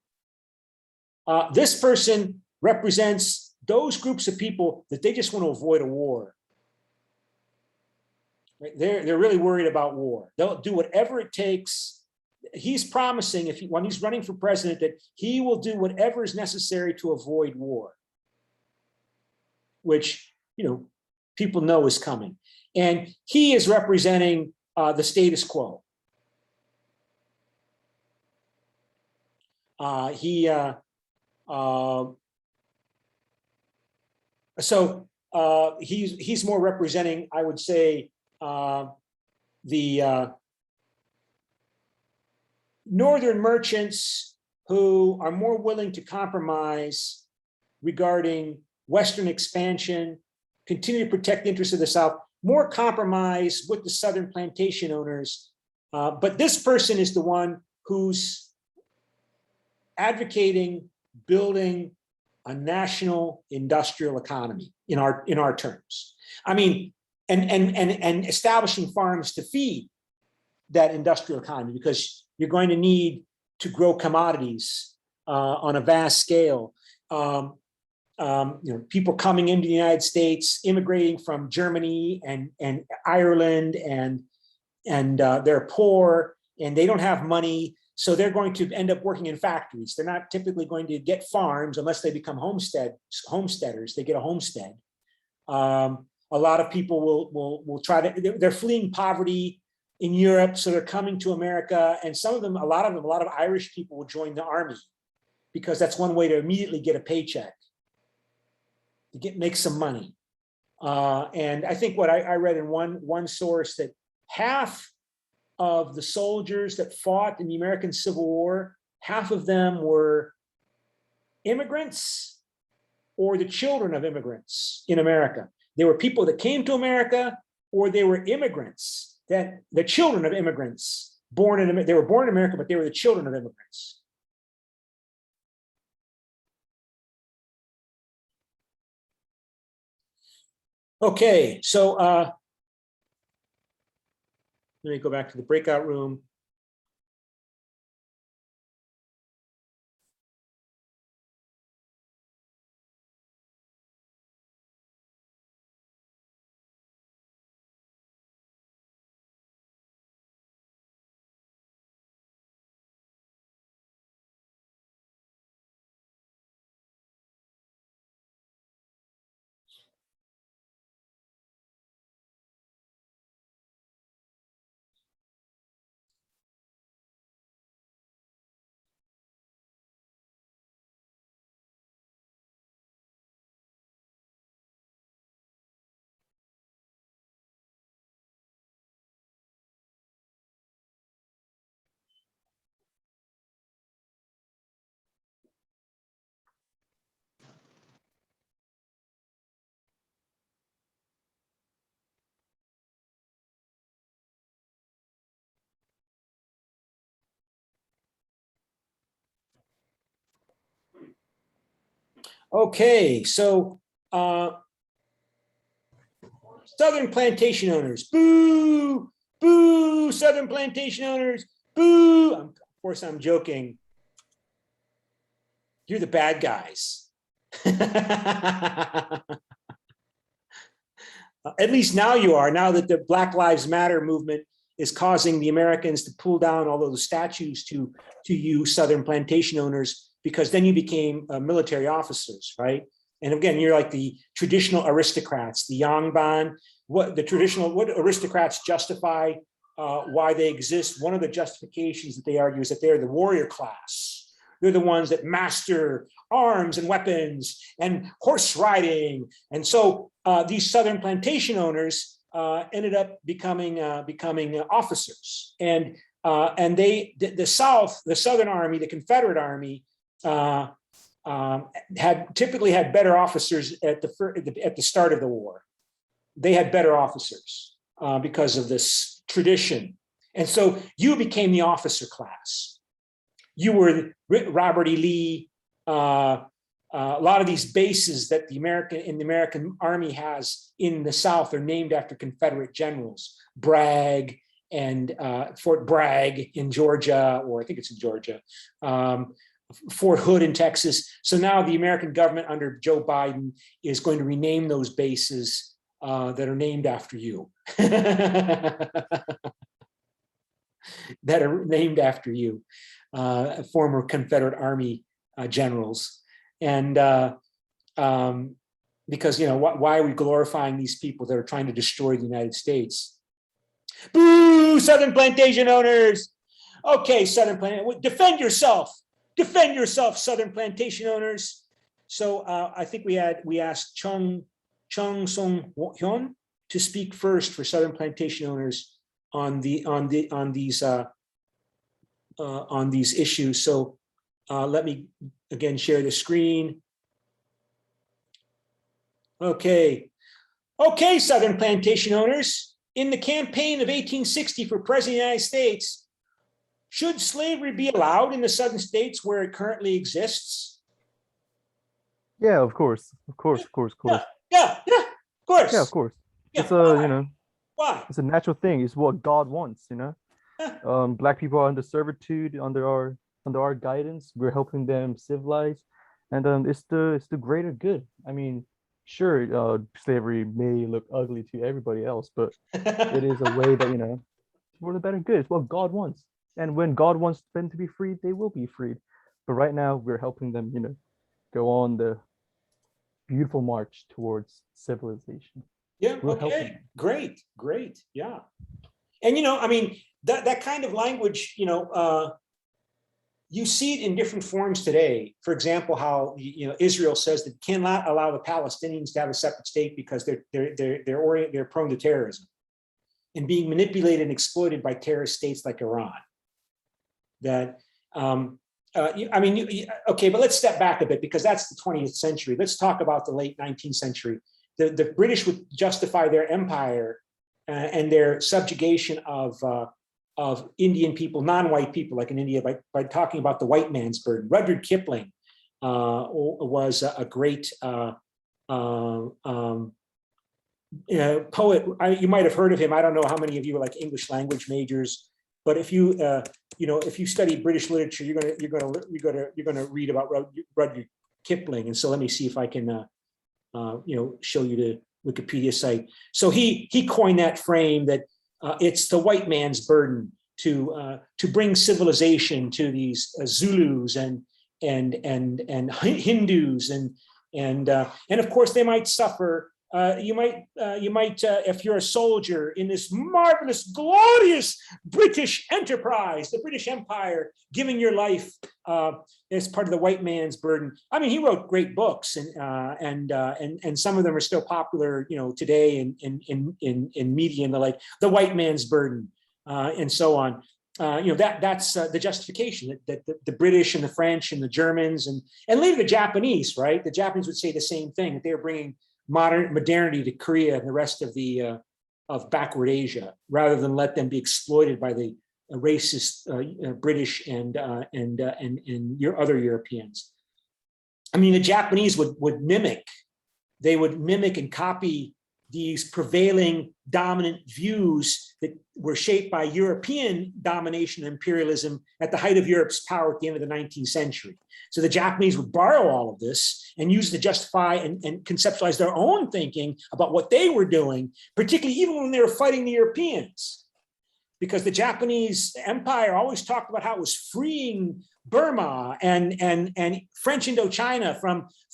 This person represents those groups of people that they just want to avoid a war. Right? They're really worried about war. They'll do whatever it takes. He's promising, when he's running for president, that he will do whatever is necessary to avoid war, which people know is coming. And he is representing the status quo. He's more representing, I would say, the Northern merchants who are more willing to compromise regarding Western expansion, continue to protect the interests of the South, more compromise with the Southern plantation owners. But this person is the one who's advocating building a national industrial economy in our terms. I mean, and establishing farms to feed that industrial economy, because you're going to need to grow commodities on a vast scale. People coming into the United States, immigrating from Germany and Ireland, and they're poor and they don't have money, so they're going to end up working in factories. They're not typically going to get farms unless they become homesteaders. They get a homestead. A lot of people will try to. They're fleeing poverty in Europe, so they're coming to America, and a lot of Irish people will join the army because that's one way to immediately get a paycheck, to make some money. And I think what I read in one source that half of the soldiers that fought in the American Civil War, half of them were immigrants or the children of immigrants in America. They were people that came to America, or they were immigrants, that the children of immigrants they were born in America, but they were the children of immigrants. Okay, so let me go back to the breakout room. Okay, so Southern plantation owners, boo, boo, Southern plantation owners, boo. Of course, I'm joking. You're the bad guys. At least now you are, now that the Black Lives Matter movement is causing the Americans to pull down all those statues to you Southern plantation owners, because then you became military officers, right? And again, you're like the traditional aristocrats, the Yangban, what aristocrats justify why they exist. One of the justifications that they argue is that they're the warrior class. They're the ones that master arms and weapons and horse riding. And so these Southern plantation owners ended up becoming officers. And the South, the Southern Army, the Confederate Army, had typically had better officers at the start of the war. They had better officers because of this tradition. And so you became the officer class. You were Robert E. Lee. A lot of these bases that the American Army has in the South are named after Confederate generals. Bragg and Fort Bragg in Georgia, or I think it's in Georgia. Fort Hood in Texas. So now the American government under Joe Biden is going to rename those bases that are named after you. That are named after you, former Confederate Army generals. And because, you know, why are we glorifying these people that are trying to destroy the United States? Boo, Southern plantation owners. Okay, Southern plantation, defend yourself. Defend yourself, Southern plantation owners. So I think we asked Chung Song Hyun to speak first for Southern plantation owners on these issues. So let me again share the screen. Okay, Southern plantation owners. In the campaign of 1860 for President of the United States, should slavery be allowed in the Southern states where it currently exists? Yeah, of course. Yeah, of course. Yeah, of course. Yeah, It's a, why? you know, Why? it's a natural thing. It's what God wants, you know. Black people are under servitude, under our guidance. We're helping them civilize, and it's the greater good. I mean, sure, slavery may look ugly to everybody else, but it is a way that, you know, for the better good. It's what God wants. And when God wants them to be freed, they will be freed. But right now, we're helping them, you know, go on the beautiful march towards civilization. Yeah, We're helping okay, them. great, yeah. And, you know, I mean, that kind of language, you know, you see it in different forms today. For example, how, you know, Israel says that cannot allow the Palestinians to have a separate state because they're prone to terrorism and being manipulated and exploited by terrorist states like Iran. That, I mean, okay, but let's step back a bit because that's the 20th century. Let's talk about the late 19th century. The British would justify their empire and their subjugation of Indian people, non-white people like in India by talking about the white man's burden. Rudyard Kipling was a great poet. You might have heard of him. I don't know how many of you are like English language majors, but if you you know, if you study British literature, you're gonna read about Rudyard Kipling. And so let me see if I can you know, show you the Wikipedia site. So he coined that frame that it's the white man's burden to bring civilization to these Zulus and Hindus and of course they might suffer. You might, if you're a soldier in this marvelous, glorious British enterprise, the British Empire, giving your life as part of the white man's burden. I mean, he wrote great books, and some of them are still popular, you know, today in media and the like. The White Man's Burden, and so on. You know, that's the justification that the British and the French and the Germans and later the Japanese, right? The Japanese would say the same thing, that they were bringing modernity to Korea and the rest of the of backward Asia, rather than let them be exploited by the racist British and your other Europeans. I mean, the Japanese would mimic and copy these prevailing dominant views that were shaped by European domination and imperialism at the height of Europe's power at the end of the 19th century. So the Japanese would borrow all of this and use it to justify and conceptualize their own thinking about what they were doing, particularly even when they were fighting the Europeans. Because the Japanese empire always talked about how it was freeing Burma and French Indochina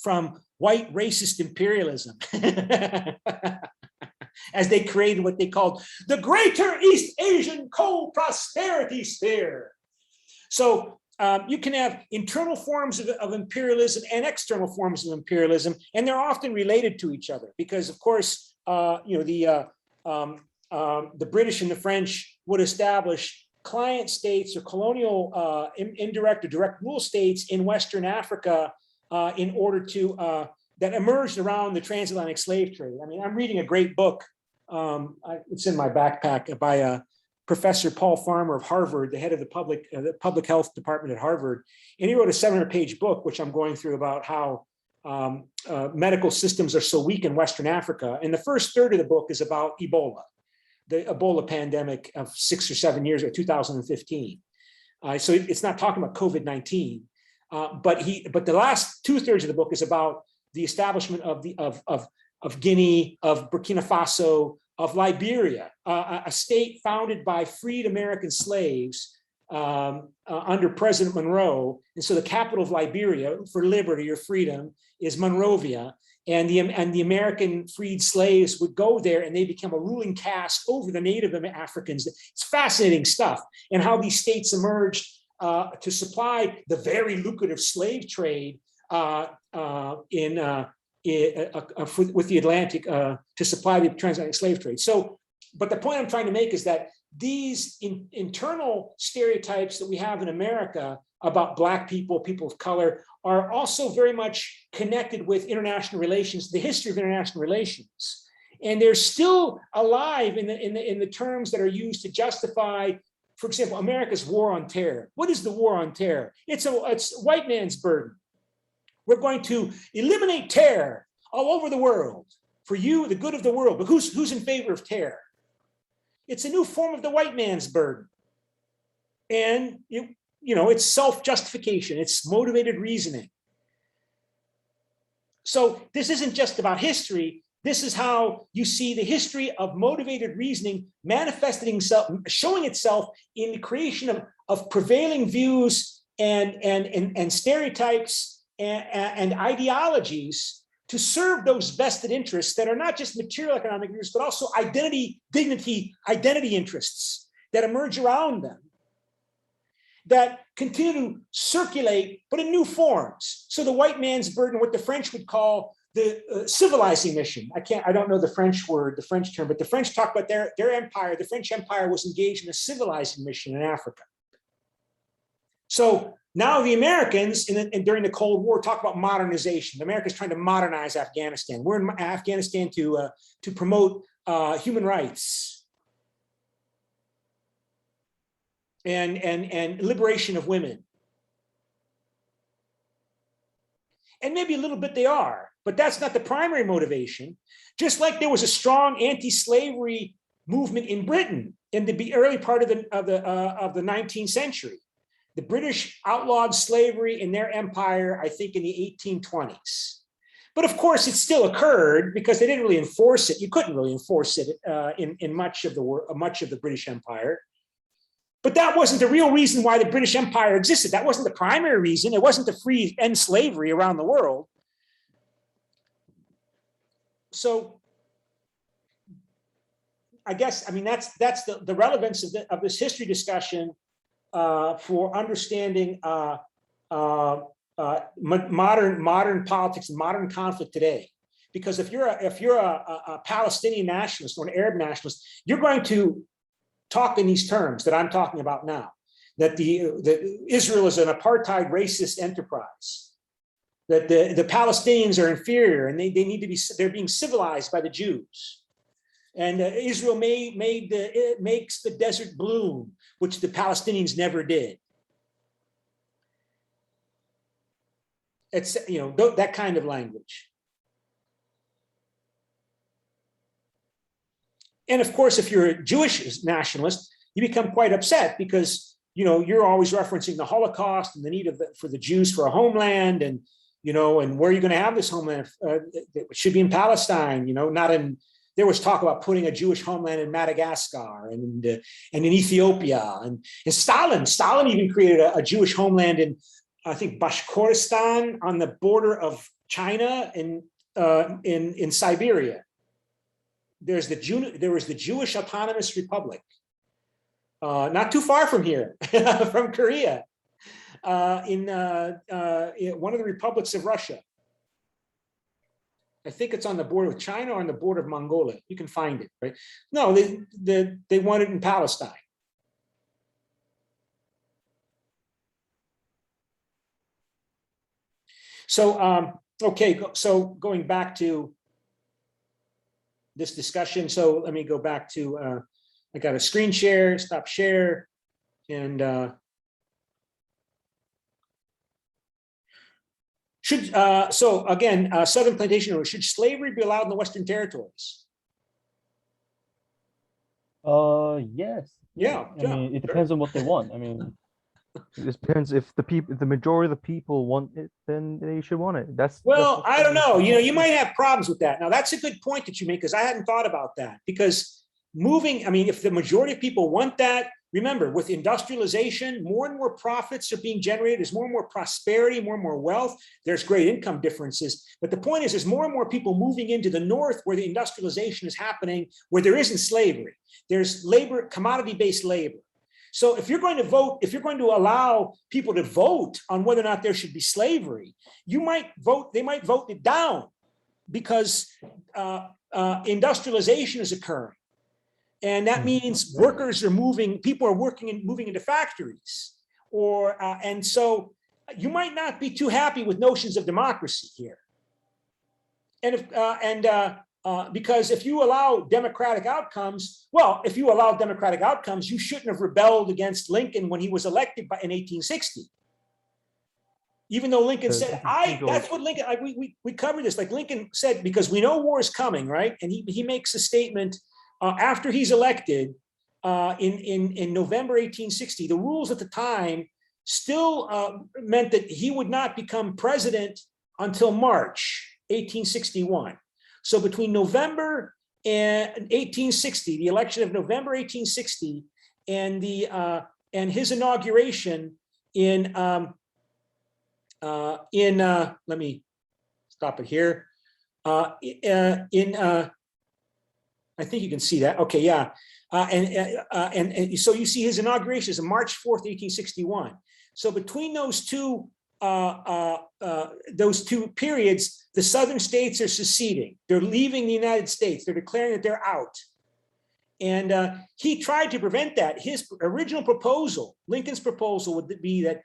from white racist imperialism. As they created what they called the Greater East Asian Co-Prosperity Sphere. So you can have internal forms of imperialism and external forms of imperialism, and they're often related to each other because, of course, the British and the French would establish client states or colonial indirect or direct rule states in Western Africa in order to that emerged around the transatlantic slave trade. I mean, I'm reading a great book. It's in my backpack by Professor Paul Farmer of Harvard, the head of the public health department at Harvard. And he wrote a 700-page book, which I'm going through, about how medical systems are so weak in Western Africa. And the first third of the book is about Ebola, the Ebola pandemic of 6 or 7 years ago, 2015. So it's not talking about COVID-19, but the last 2/3 of the book is about the establishment of Guinea, of Burkina Faso, of Liberia, a state founded by freed American slaves under President Monroe. And so the capital of Liberia for liberty or freedom is Monrovia. And the American freed slaves would go there and they become a ruling caste over the native Africans. It's fascinating stuff. And how these states emerged to supply the very lucrative slave trade with the Atlantic to supply the transatlantic slave trade. So, but the point I'm trying to make is that these internal stereotypes that we have in America about Black people, people of color, are also very much connected with international relations, the history of international relations. And they're still alive in the terms that are used to justify, for example, America's war on terror. What is the war on terror? It's white man's burden. We're going to eliminate terror all over the world for you, the good of the world. But who's in favor of terror? It's a new form of the white man's burden. And it's self-justification. It's motivated reasoning. So this isn't just about history. This is how you see the history of motivated reasoning manifesting itself, showing itself in the creation of prevailing views and stereotypes and ideologies to serve those vested interests that are not just material economic interests, but also identity, dignity, identity interests that emerge around them, that continue to circulate, but in new forms. So the white man's burden, what the French would call the civilizing mission. I don't know the French term, but the French talk about their empire. The French Empire was engaged in a civilizing mission in Africa. So now the Americans, during the Cold War, talk about modernization. America's trying to modernize Afghanistan. We're in Afghanistan to promote human rights and liberation of women. And maybe a little bit they are, but that's not the primary motivation. Just like there was a strong anti-slavery movement in Britain in the early part of the 19th century. The British outlawed slavery in their empire, I think, in the 1820s. But of course, it still occurred because they didn't really enforce it. You couldn't really enforce it in much of the British Empire. But that wasn't the real reason why the British Empire existed. That wasn't the primary reason. It wasn't to end slavery around the world. So I guess, that's the relevance of this history discussion for understanding modern politics and modern conflict today. Because if you're a Palestinian nationalist or an Arab nationalist, you're going to talk in these terms that I'm talking about now, that Israel is an apartheid racist enterprise, that the Palestinians are inferior and they're being civilized by the Jews. And Israel makes the desert bloom, which the Palestinians never did. It's, that kind of language. And of course, if you're a Jewish nationalist, you become quite upset because, you're always referencing the Holocaust and the need for the Jews for a homeland, and, and where are you going to have this homeland? It should be in Palestine, not in, there was talk about putting a Jewish homeland in Madagascar and in Ethiopia. And Stalin even created a Jewish homeland in, I think, Bashkortostan on the border of China in Siberia. There was the Jewish Autonomous Republic, not too far from here, from Korea, in one of the republics of Russia. I think it's on the border with China or on the border of Mongolia. You can find it, right? No, they want it in Palestine. So, okay, so going back to this discussion. So let me go back to, I got a screen share, stop share, and so again, Southern plantation owners, should slavery be allowed in the Western territories? Yes. Yeah. I mean, it depends on what they want. I mean, it depends if the majority of the people want it, then they should want it. Well, I don't know. You might have problems with that. Now, that's a good point that you make, because I hadn't thought about that. Because if the majority of people want that, remember, with industrialization, more and more profits are being generated. There's more and more prosperity, more and more wealth. There's great income differences. But the point is, there's more and more people moving into the north where the industrialization is happening, where there isn't slavery. There's labor, commodity-based labor. So if you're going to vote, if you're going to allow people to vote on whether or not there should be slavery, they might vote it down because industrialization is occurring. And that means workers are moving, people are working and moving into factories. And so you might not be too happy with notions of democracy here. And because if you allow democratic outcomes, you shouldn't have rebelled against Lincoln when he was elected in 1860. Even though Lincoln said, that's what Lincoln, we covered this, like Lincoln said, because we know war is coming, right? And he makes a statement after he's elected in November 1860. The rules at the time still meant that he would not become president until March 1861. So between November and 1860, the election of November 1860, and his inauguration let me stop it here. I think you can see that. Okay, yeah. And so you see his inauguration is on March 4th, 1861. So between those two periods, the southern states are seceding. They're leaving the United States. They're declaring that they're out. And he tried to prevent that. His original proposal, Lincoln's proposal, would be that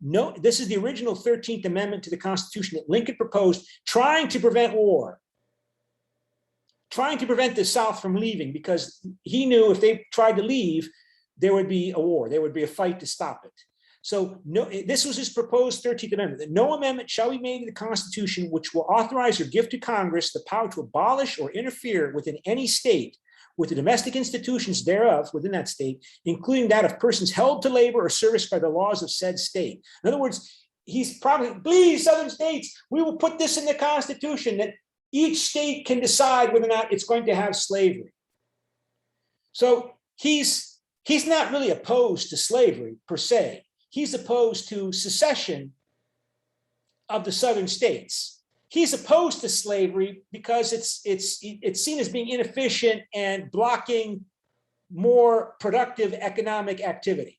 no, this is the original 13th Amendment to the Constitution that Lincoln proposed, trying to prevent war, trying to prevent the South from leaving, because he knew if they tried to leave, there would be a war. There would be a fight to stop it. So no, this was his proposed 13th Amendment, that no amendment shall be made to the Constitution which will authorize or give to Congress the power to abolish or interfere within any state with the domestic institutions thereof within that state, including that of persons held to labor or service by the laws of said state. In other words, he's probably, please, southern states, we will put this in the Constitution that each state can decide whether or not it's going to have slavery. So he's not really opposed to slavery per se. He's opposed to secession of the southern states. He's opposed to slavery because it's seen as being inefficient and blocking more productive economic activity.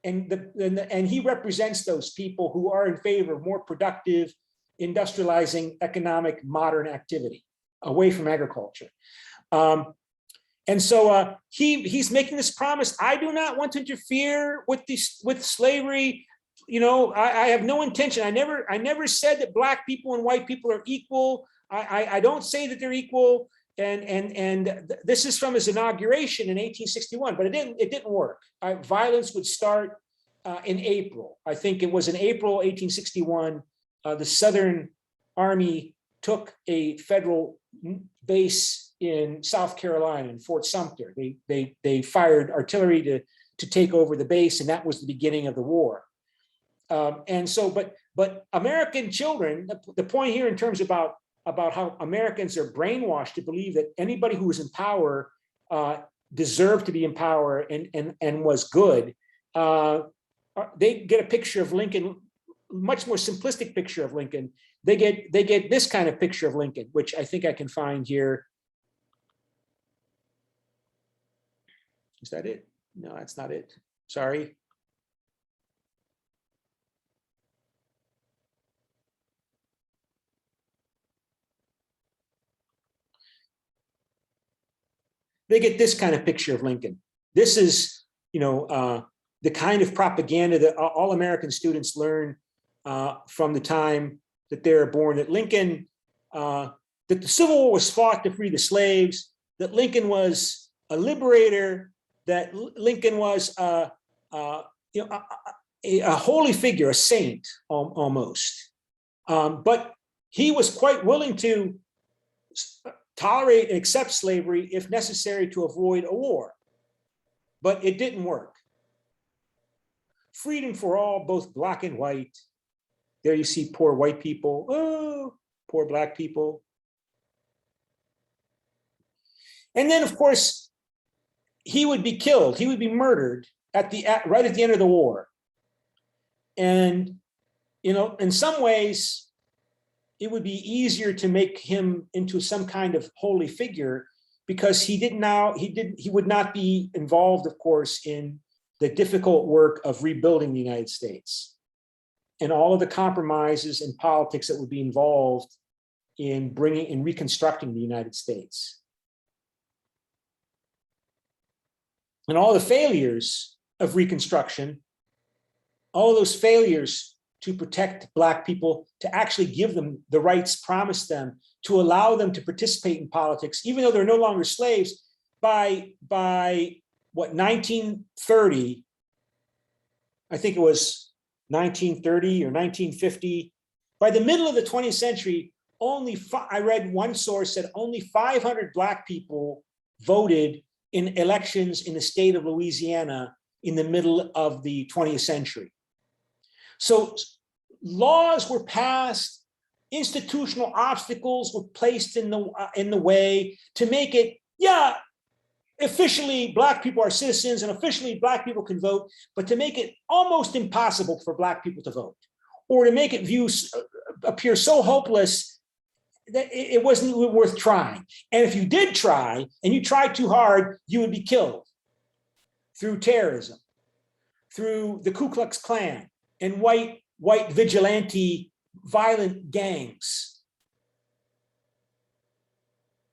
And he represents those people who are in favor of more productive, industrializing economic modern activity away from agriculture. And so he's making this promise. I do not want to interfere with slavery. You know, I have no intention. I never said that black people and white people are equal. I don't say that they're equal. And this is from his inauguration in 1861, but it didn't work. Violence would start in April. I think it was in April 1861 the Southern Army took a federal base in South Carolina, in Fort Sumter. They fired artillery to take over the base, and that was the beginning of the war. And so, but American children, the point here in terms about how Americans are brainwashed to believe that anybody who was in power deserved to be in power and was good. They get a picture of Lincoln, much more simplistic picture of Lincoln. They get this kind of picture of Lincoln, which I think I can find here. Is that it? No, that's not it. Sorry. They get this kind of picture of Lincoln. This is, the kind of propaganda that all American students learn from the time that they're born. That Lincoln, that the Civil War was fought to free the slaves. That Lincoln was a liberator. That Lincoln was a holy figure, a saint almost. But he was quite willing to tolerate and accept slavery if necessary to avoid a war. But it didn't work. Freedom for all, both black and white. There you see poor white people. Oh, poor black people. And then, of course, he would be killed. He would be murdered right at the end of the war. And, in some ways, it would be easier to make him into some kind of holy figure because he would not be involved, of course, in the difficult work of rebuilding the United States and all of the compromises and politics that would be involved in reconstructing the United States. And all the failures of Reconstruction, all of those failures to protect black people, to actually give them the rights promised them, to allow them to participate in politics, even though they're no longer slaves, by 1930, I think it was 1930 or 1950, by the middle of the 20th century, I read one source said only 500 black people voted in elections in the state of Louisiana in the middle of the 20th century. So laws were passed, institutional obstacles were placed in the way to make it, officially black people are citizens and officially black people can vote, but to make it almost impossible for black people to vote, or to make it appear so hopeless that it wasn't worth trying. And if you did try and you tried too hard, you would be killed through terrorism, through the Ku Klux Klan and white vigilante violent gangs.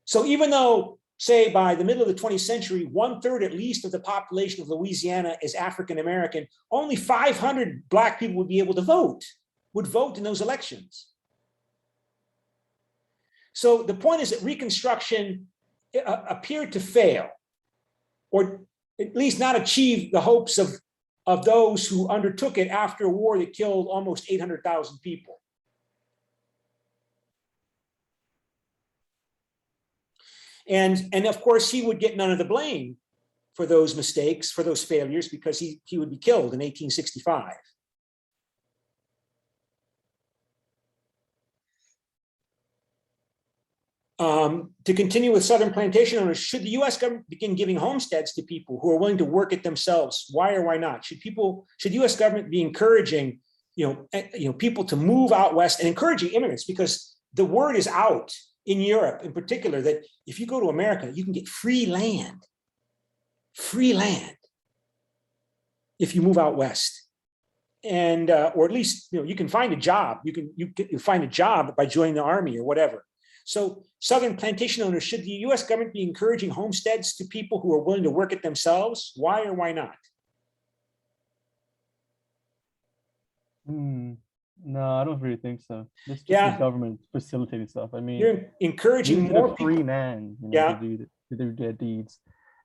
So even though, say, by the middle of the 20th century, 1/3 at least of the population of Louisiana is African-American, only 500 black people would be able to vote, would vote in those elections. So the point is that Reconstruction appeared to fail, or at least not achieve the hopes of those who undertook it after a war that killed almost 800,000 people. And of course, he would get none of the blame for those mistakes, for those failures, because he would be killed in 1865. To continue with Southern plantation owners, should the U.S. government begin giving homesteads to people who are willing to work it themselves? Why or why not? Should U.S. government be encouraging, people to move out west and encouraging immigrants? Because the word is out in Europe, in particular, that if you go to America, you can get free land if you move out west, and or at least you can find a job. You find a job by joining the army or whatever. So Southern plantation owners, should the U.S. government be encouraging homesteads to people who are willing to work it themselves? Why or why not? No, I don't really think so. It's just the government facilitating stuff. I mean, you're encouraging more free man, to do their deeds.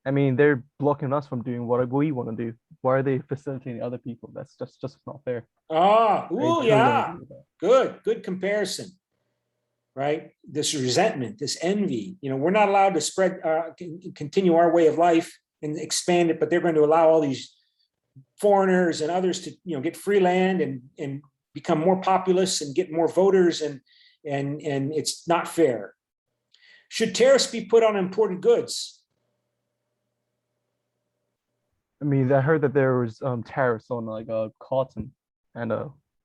I mean, they're blocking us from doing what we want to do. Why are they facilitating other people? That's just not fair. Ah, I ooh, totally don't yeah, agree with that. good comparison. Right? This resentment, this envy, we're not allowed to spread, continue our way of life and expand it, but they're going to allow all these foreigners and others to, get free land and become more populous and get more voters, and it's not fair. Should tariffs be put on imported goods? I mean, I heard that there was tariffs on like cotton, and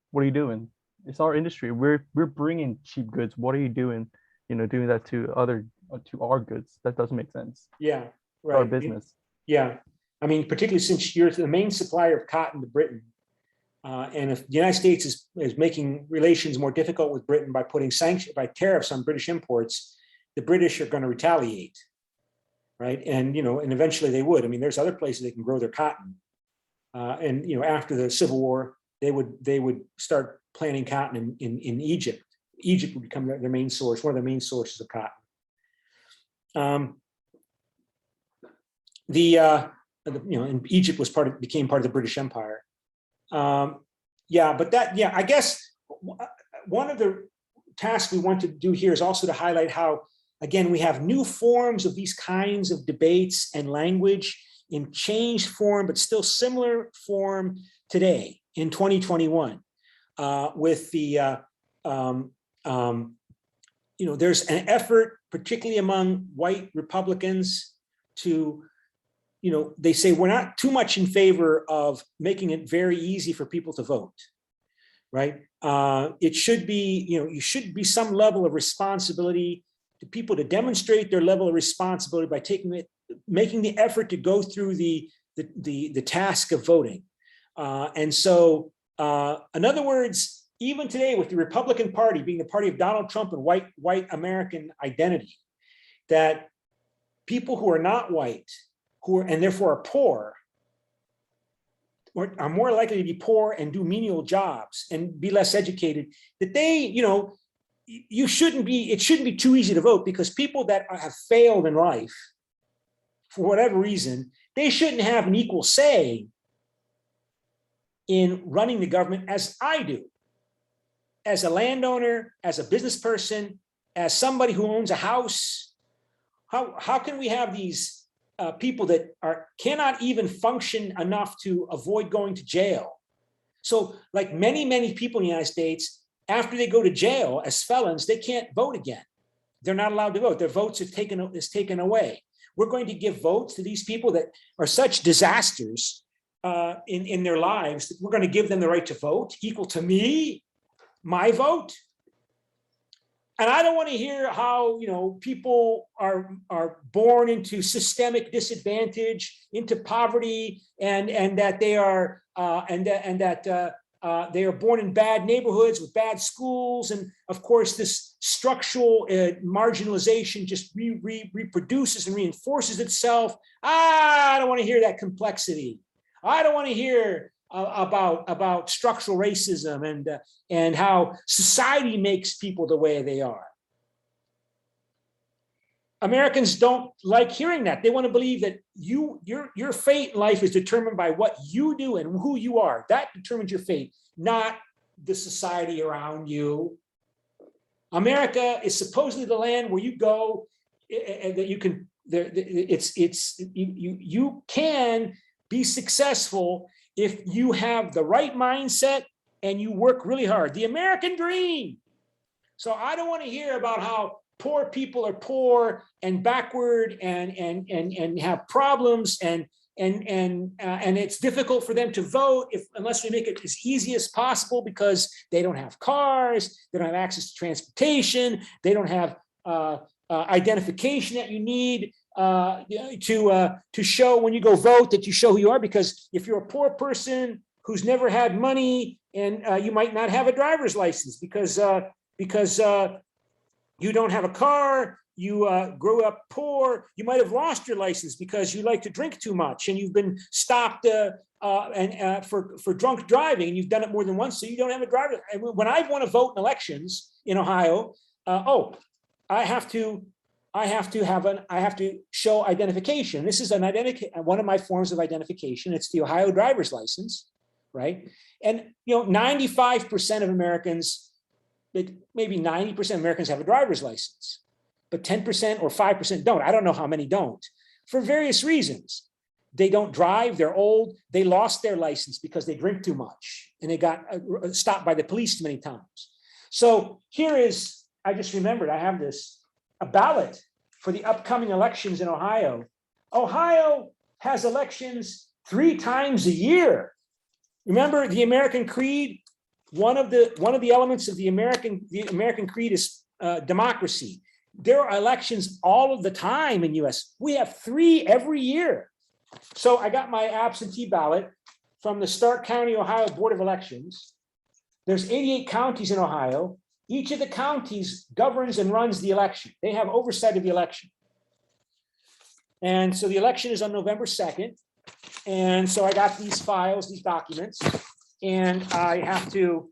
what are you doing? It's our industry. We're bringing cheap goods. What are you doing? Doing that to to our goods. That doesn't make sense. Yeah, It's our right. business. Yeah. I mean, particularly since you're the main supplier of cotton to Britain. And if the United States is making relations more difficult with Britain by putting by tariffs on British imports, the British are going to retaliate, right? And eventually they would. I mean, there's other places they can grow their cotton, and after the Civil War, they would start planting cotton in Egypt. Egypt would become their main source, one of the main sources of cotton. And Egypt became part of the British Empire. I guess one of the tasks we want to do here is also to highlight how, again, we have new forms of these kinds of debates and language in changed form, but still similar form today in 2021, with the, there's an effort, particularly among white Republicans, to they say we're not too much in favor of making it very easy for people to vote, right? It should be, you should be some level of responsibility to people to demonstrate their level of responsibility by making the effort to go through the task of voting. In other words, even today with the Republican Party being the party of Donald Trump and white American identity, that people who are not white, and therefore are poor, or are more likely to be poor and do menial jobs and be less educated, that it shouldn't be too easy to vote, because people that have failed in life, for whatever reason, they shouldn't have an equal say in running the government as I do, as a landowner, as a business person, as somebody who owns a house. How can we have these people that cannot even function enough to avoid going to jail? So like many people in the United States, after they go to jail as felons, they can't vote again. They're not allowed to vote. Their votes is taken away. We're going to give votes to these people that are such disasters in their lives, that we're going to give them the right to vote equal to me, my vote. And I don't want to hear how people are born into systemic disadvantage, into poverty, and that they are they are born in bad neighborhoods with bad schools, and of course this structural marginalization just reproduces and reinforces itself. I don't want to hear that complexity. I don't want to hear about structural racism and how society makes people the way they are. Americans don't like hearing that. They want to believe that your fate in life is determined by what you do and who you are. That determines your fate, not the society around you. America is supposedly the land where you go and that you can. You can be successful if you have the right mindset and you work really hard. The American dream. So I don't want to hear about how poor people are poor and backward and have problems and it's difficult for them to vote unless we make it as easy as possible, because they don't have cars, they don't have access to transportation, they don't have identification that you need to show when you go vote, that you show who you are. Because if you're a poor person who's never had money, and you might not have a driver's license because you don't have a car, you grew up poor, you might have lost your license because you like to drink too much and you've been stopped for drunk driving, and you've done it more than once, so you don't have a driver. When I want to vote in elections in Ohio, I have to I have to show identification. This is one of my forms of identification. It's the Ohio driver's license, right? And 95% of Americans, maybe 90% of Americans have a driver's license, but 10% or 5% don't. I don't know how many don't, for various reasons. They don't drive, they're old, they lost their license because they drink too much, and they got stopped by the police too many times. So here is, I just remembered, I have this, a ballot for the upcoming elections in Ohio. Ohio has elections 3 times a year. Remember the American Creed? One of the elements of the American Creed is democracy. There are elections all of the time in US. We have 3 every year. So I got my absentee ballot from the Stark County, Ohio Board of Elections. There's 88 counties in Ohio. Each of the counties governs and runs the election. They have oversight of the election. And so the election is on November 2nd. And so I got these files, these documents, and I have to,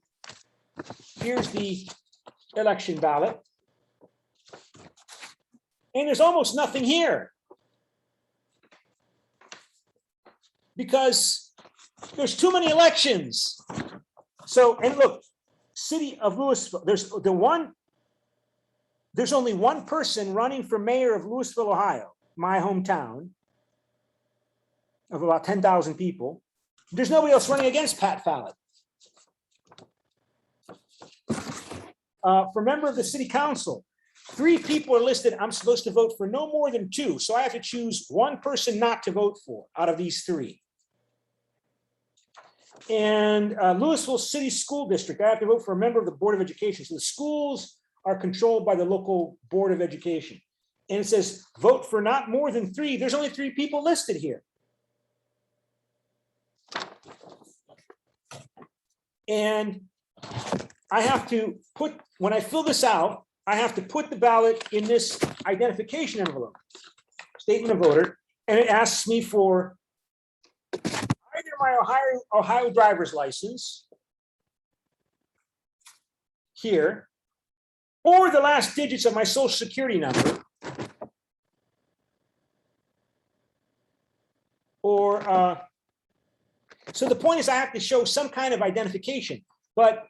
here's the election ballot. And there's almost nothing here, because there's too many elections. So, and look, city of Louisville, there's only one person running for mayor of Louisville, Ohio, my hometown, of about 10,000 people. There's nobody else running against Pat Fallon. For member of the city council, 3 people are listed. I'm supposed to vote for no more than 2. So I have to choose one person not to vote for out of these 3. And Louisville City School District, I have to vote for a member of the Board of Education. So the schools are controlled by the local Board of Education. And it says vote for not more than 3. There's only 3 people listed here. And I have to put, when I fill this out, I have to put the ballot in this identification envelope, statement of voter, and it asks me for either my Ohio driver's license here, or the last digits of my social security number, or so the point is I have to show some kind of identification. But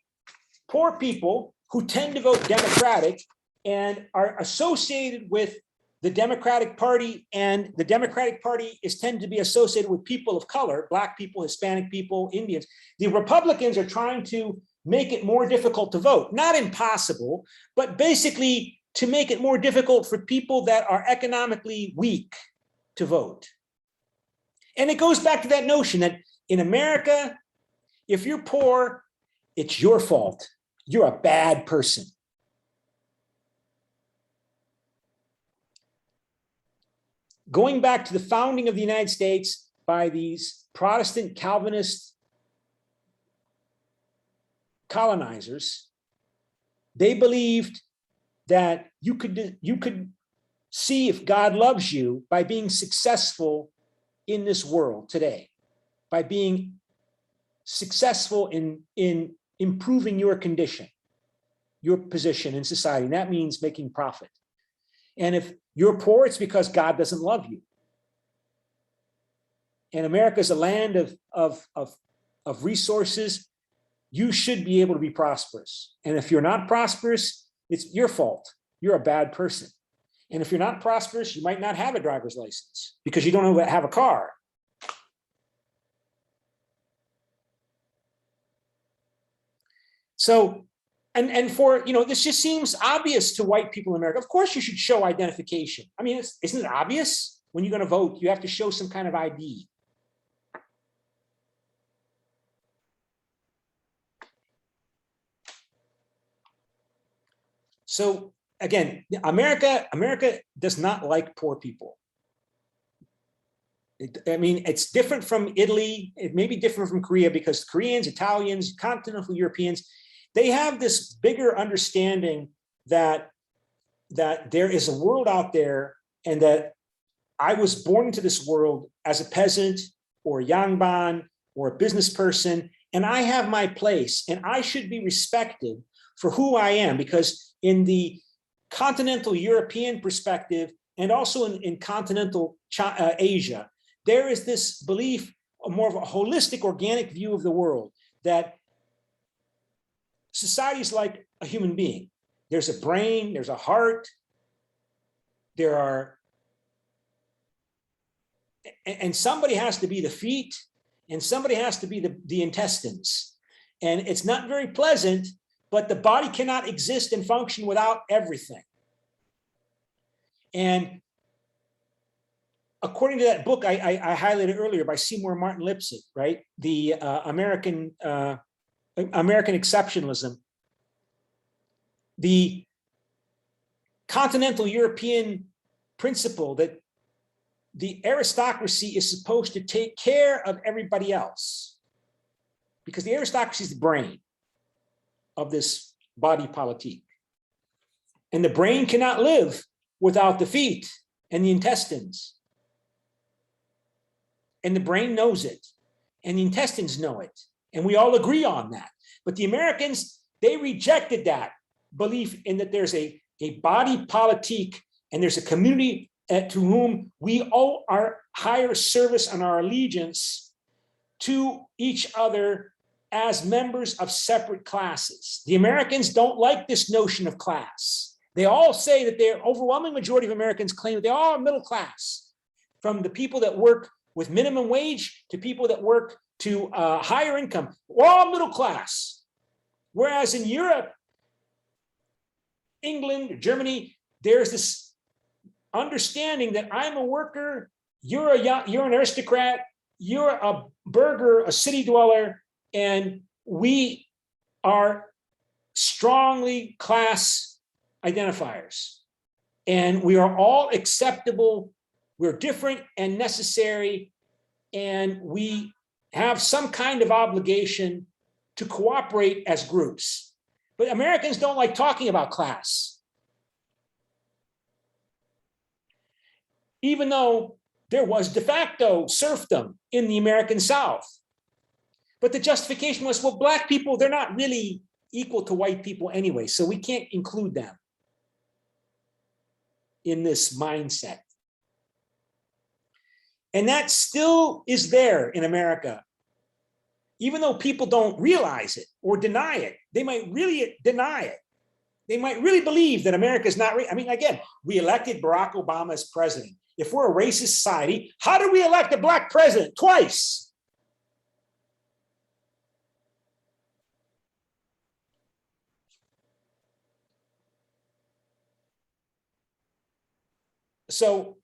poor people who tend to vote Democratic and are associated with the Democratic Party, and the Democratic Party tend to be associated with people of color, Black people, Hispanic people, Indians. The Republicans are trying to make it more difficult to vote. Not impossible, but basically to make it more difficult for people that are economically weak to vote. And it goes back to that notion that in America, if you're poor, it's your fault. You're a bad person. Going back to the founding of the United States by these Protestant Calvinist colonizers, they believed that you could see if God loves you by being successful in this world today, by being successful in improving your condition, your position in society. And that means making profit. And if you're poor, it's because God doesn't love you. And America is a land of resources. You should be able to be prosperous. And if you're not prosperous, it's your fault. You're a bad person. And if you're not prosperous, you might not have a driver's license because you don't have a car. So, and for, this just seems obvious to white people in America. Of course, you should show identification. I mean, isn't it obvious? When you're going to vote, you have to show some kind of ID. So again, America does not like poor people. I mean, it's different from Italy. It may be different from Korea because Koreans, Italians, continental Europeans, they have this bigger understanding that there is a world out there, and that I was born into this world as a peasant or a yangban or a business person, and I have my place, and I should be respected for who I am, because in the continental European perspective and also in continental Asia, there is this belief, more of a holistic, organic view of the world, that society is like a human being. There's a brain, there's a heart, and somebody has to be the feet, and somebody has to be the intestines. And it's not very pleasant, but the body cannot exist and function without everything. And according to that book I highlighted earlier by Seymour Martin Lipset, right? The American exceptionalism, the continental European principle that the aristocracy is supposed to take care of everybody else, because the aristocracy is the brain of this body politique. And the brain cannot live without the feet and the intestines. And the brain knows it, and the intestines know it. And we all agree on that. But the Americans, they rejected that belief in that there's a body politique and there's a community to whom we owe our higher service and our allegiance to each other as members of separate classes. The Americans don't like this notion of class. They all say that the overwhelming majority of Americans claim that they are middle class, from the people that work with minimum wage to people that work to higher income. We're all middle class. Whereas in Europe, England, Germany, there's this understanding that I'm a worker, you're an aristocrat, you're a burgher, a city dweller, and we are strongly class identifiers. And we are all acceptable, we're different and necessary, and we have some kind of obligation to cooperate as groups. But Americans don't like talking about class. Even though there was de facto serfdom in the American South. But the justification was, well, Black people, they're not really equal to white people anyway, so we can't include them in this mindset. And that still is there in America. Even though people don't realize it or deny it, they might really deny it. They might really believe that America is not, I mean, again, we elected Barack Obama as president. If we're a racist society, how did we elect a Black president twice? So,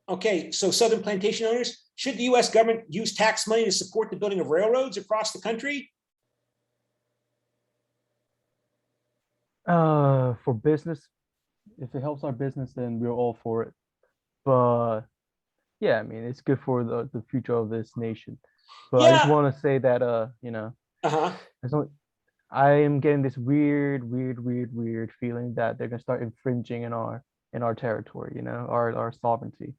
okay, so Southern plantation owners, should the US government use tax money to support the building of railroads across the country? For business, if it helps our business, then we're all for it. But yeah, I mean, it's good for the future of this nation. But I just want to say that, you know, I am getting this weird feeling that they're gonna start infringing in our territory, you know, our sovereignty.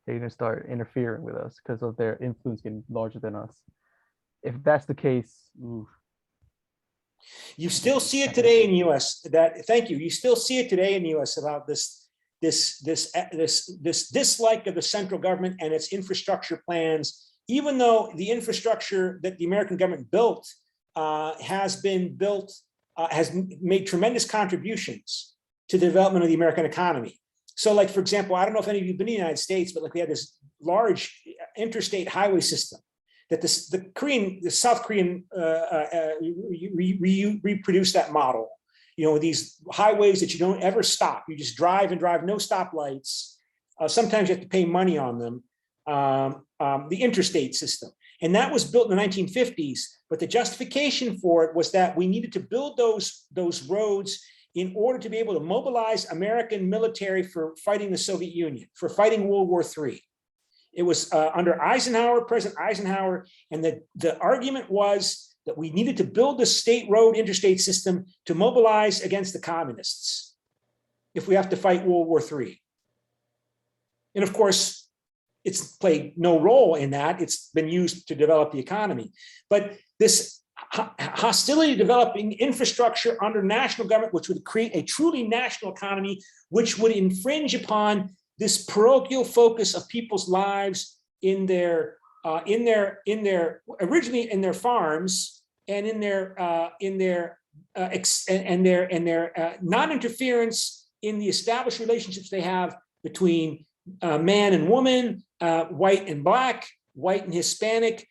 They're gonna start interfering with us because of their influence getting larger than us. If that's the case, oof. You still see it today in the U.S. Thank you. You still see it today in the U.S. about this dislike of the central government and its infrastructure plans, even though the infrastructure that the American government built has made tremendous contributions to the development of the American economy. So, like, for example, I don't know if any of you have been in the United States, but like we had this large interstate highway system that the South Korean reproduced that model. You know, these highways that you don't ever stop. You just drive and drive, no stoplights. Sometimes you have to pay money on them. The interstate system. And that was built in the 1950s. But the justification for it was that we needed to build those roads in order to be able to mobilize American military for fighting the Soviet Union, for fighting World War III. It was under Eisenhower, President Eisenhower, and the argument was that we needed to build the state road interstate system to mobilize against the communists if we have to fight World War III. And of course, it's played no role in that. It's been used to develop the economy. But this hostility to developing infrastructure under national government, which would create a truly national economy, which would infringe upon this parochial focus of people's lives in their originally in their farms and in their non-interference in the established relationships they have between man and woman, white and black, white and Hispanic.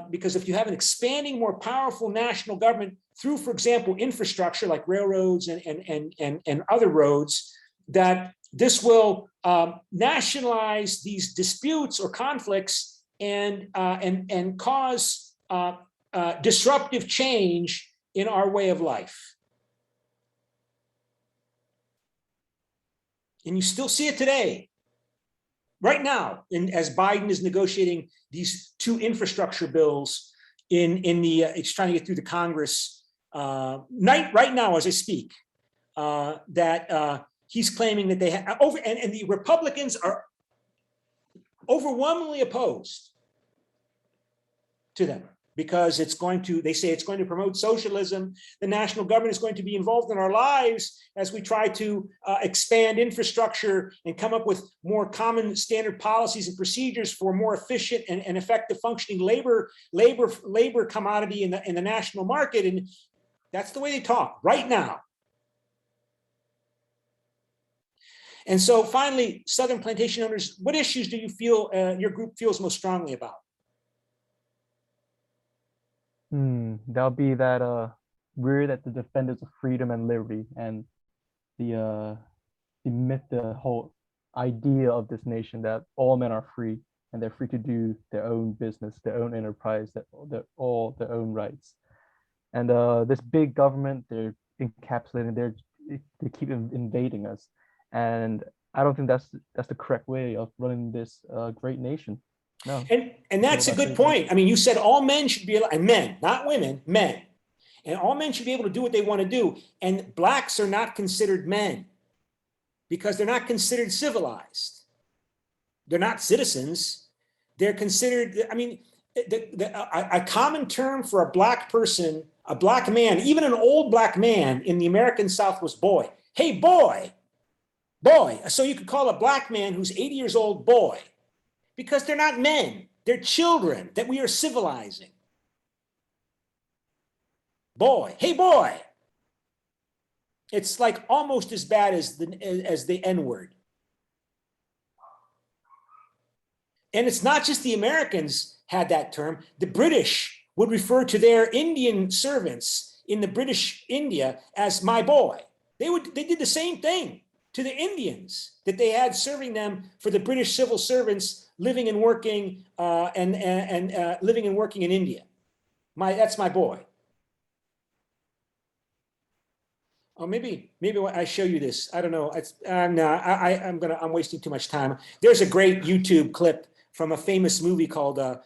Because if you have an expanding, more powerful national government through, for example, infrastructure like railroads and other roads, that this will nationalize these disputes or conflicts and cause disruptive change in our way of life. And you still see it today, right now, as Biden is negotiating these two infrastructure bills it's trying to get through the Congress right now as I speak, that he's claiming that they have and the Republicans are overwhelmingly opposed to them because they say it's going to promote socialism. The national government is going to be involved in our lives as we try to expand infrastructure and come up with more common standard policies and procedures for more efficient and effective functioning labor commodity in the national market. And that's the way they talk right now. And so finally, Southern plantation owners, what issues do you feel your group feels most strongly about? That'll be that we're the defenders of freedom and liberty, and the myth, the whole idea of this nation that all men are free and they're free to do their own business, their own enterprise, all their own rights. And this big government, they're encapsulating, they keep invading us, and I don't think that's the correct way of running this great nation. No. And that's a good point. I mean, you said all men should be, and men, not women, men. And all men should be able to do what they want to do. And blacks are not considered men because they're not considered civilized. They're not citizens. They're considered, I mean, a common term for a black person, a black man, even an old black man in the American South was boy. Hey, boy, boy. So you could call a black man who's 80 years old boy. Because they're not men, they're children that we are civilizing. Boy, hey boy. It's like almost as bad as the N-word. And it's not just the Americans had that term. The British would refer to their Indian servants in the British India as my boy. They did the same thing to the Indians that they had serving them for the British civil servants living and working living and working in India. That's my boy. Oh, maybe I show you this. I don't know. I'm wasting too much time. There's a great YouTube clip from a famous movie called with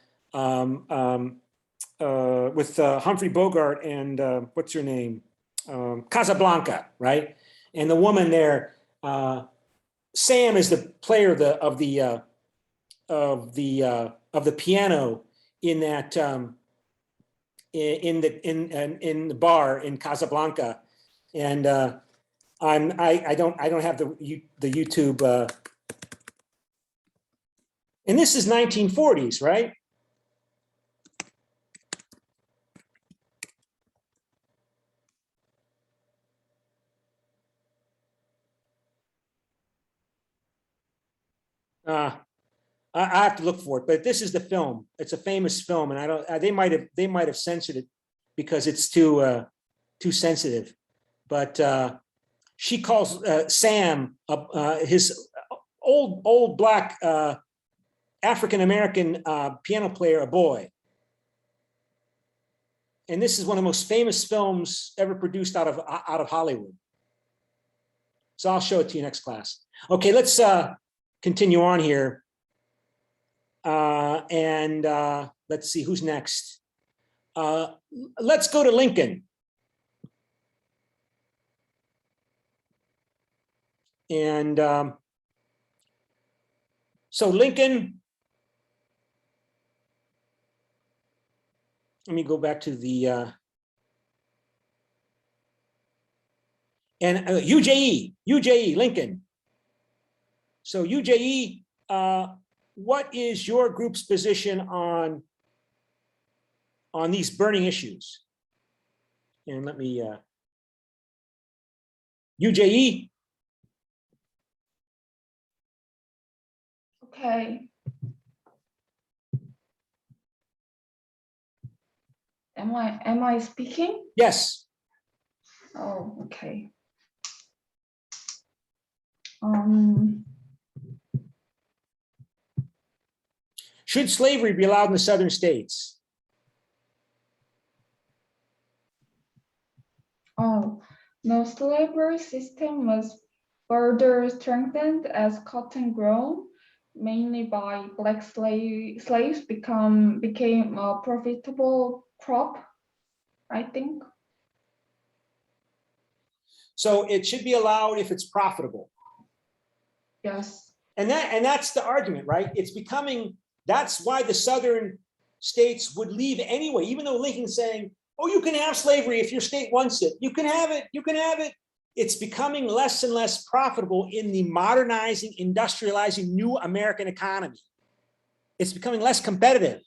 Humphrey Bogart and what's her name, Casablanca, right? And the woman there, Sam is the player of the piano in that in the bar in Casablanca, and I don't have the YouTube, and this is 1940s, right? I have to look for it, but this is the film. It's a famous film, and I don't. They might have censored it because it's too sensitive. But she calls Sam, his old black African American piano player, a boy. And this is one of the most famous films ever produced out of Hollywood. So I'll show it to you next class. Okay, let's continue on here. Let's see who's next. Let's go to Lincoln. And so Lincoln, let me go back to the And UJE, Lincoln. So UJE, what is your group's position on these burning issues? And let me, UJE. Okay. Am I speaking? Yes. Oh, okay. Should slavery be allowed in the southern states? Oh, no, slavery system was further strengthened as cotton grown, mainly by black slaves became a profitable crop, I think. So it should be allowed if it's profitable. Yes. And that's the argument, right? It's becoming, that's why the southern states would leave anyway, even though Lincoln's saying, oh, you can have slavery if your state wants it. You can have it, you can have it. It's becoming less and less profitable in the modernizing, industrializing new American economy. It's becoming less competitive,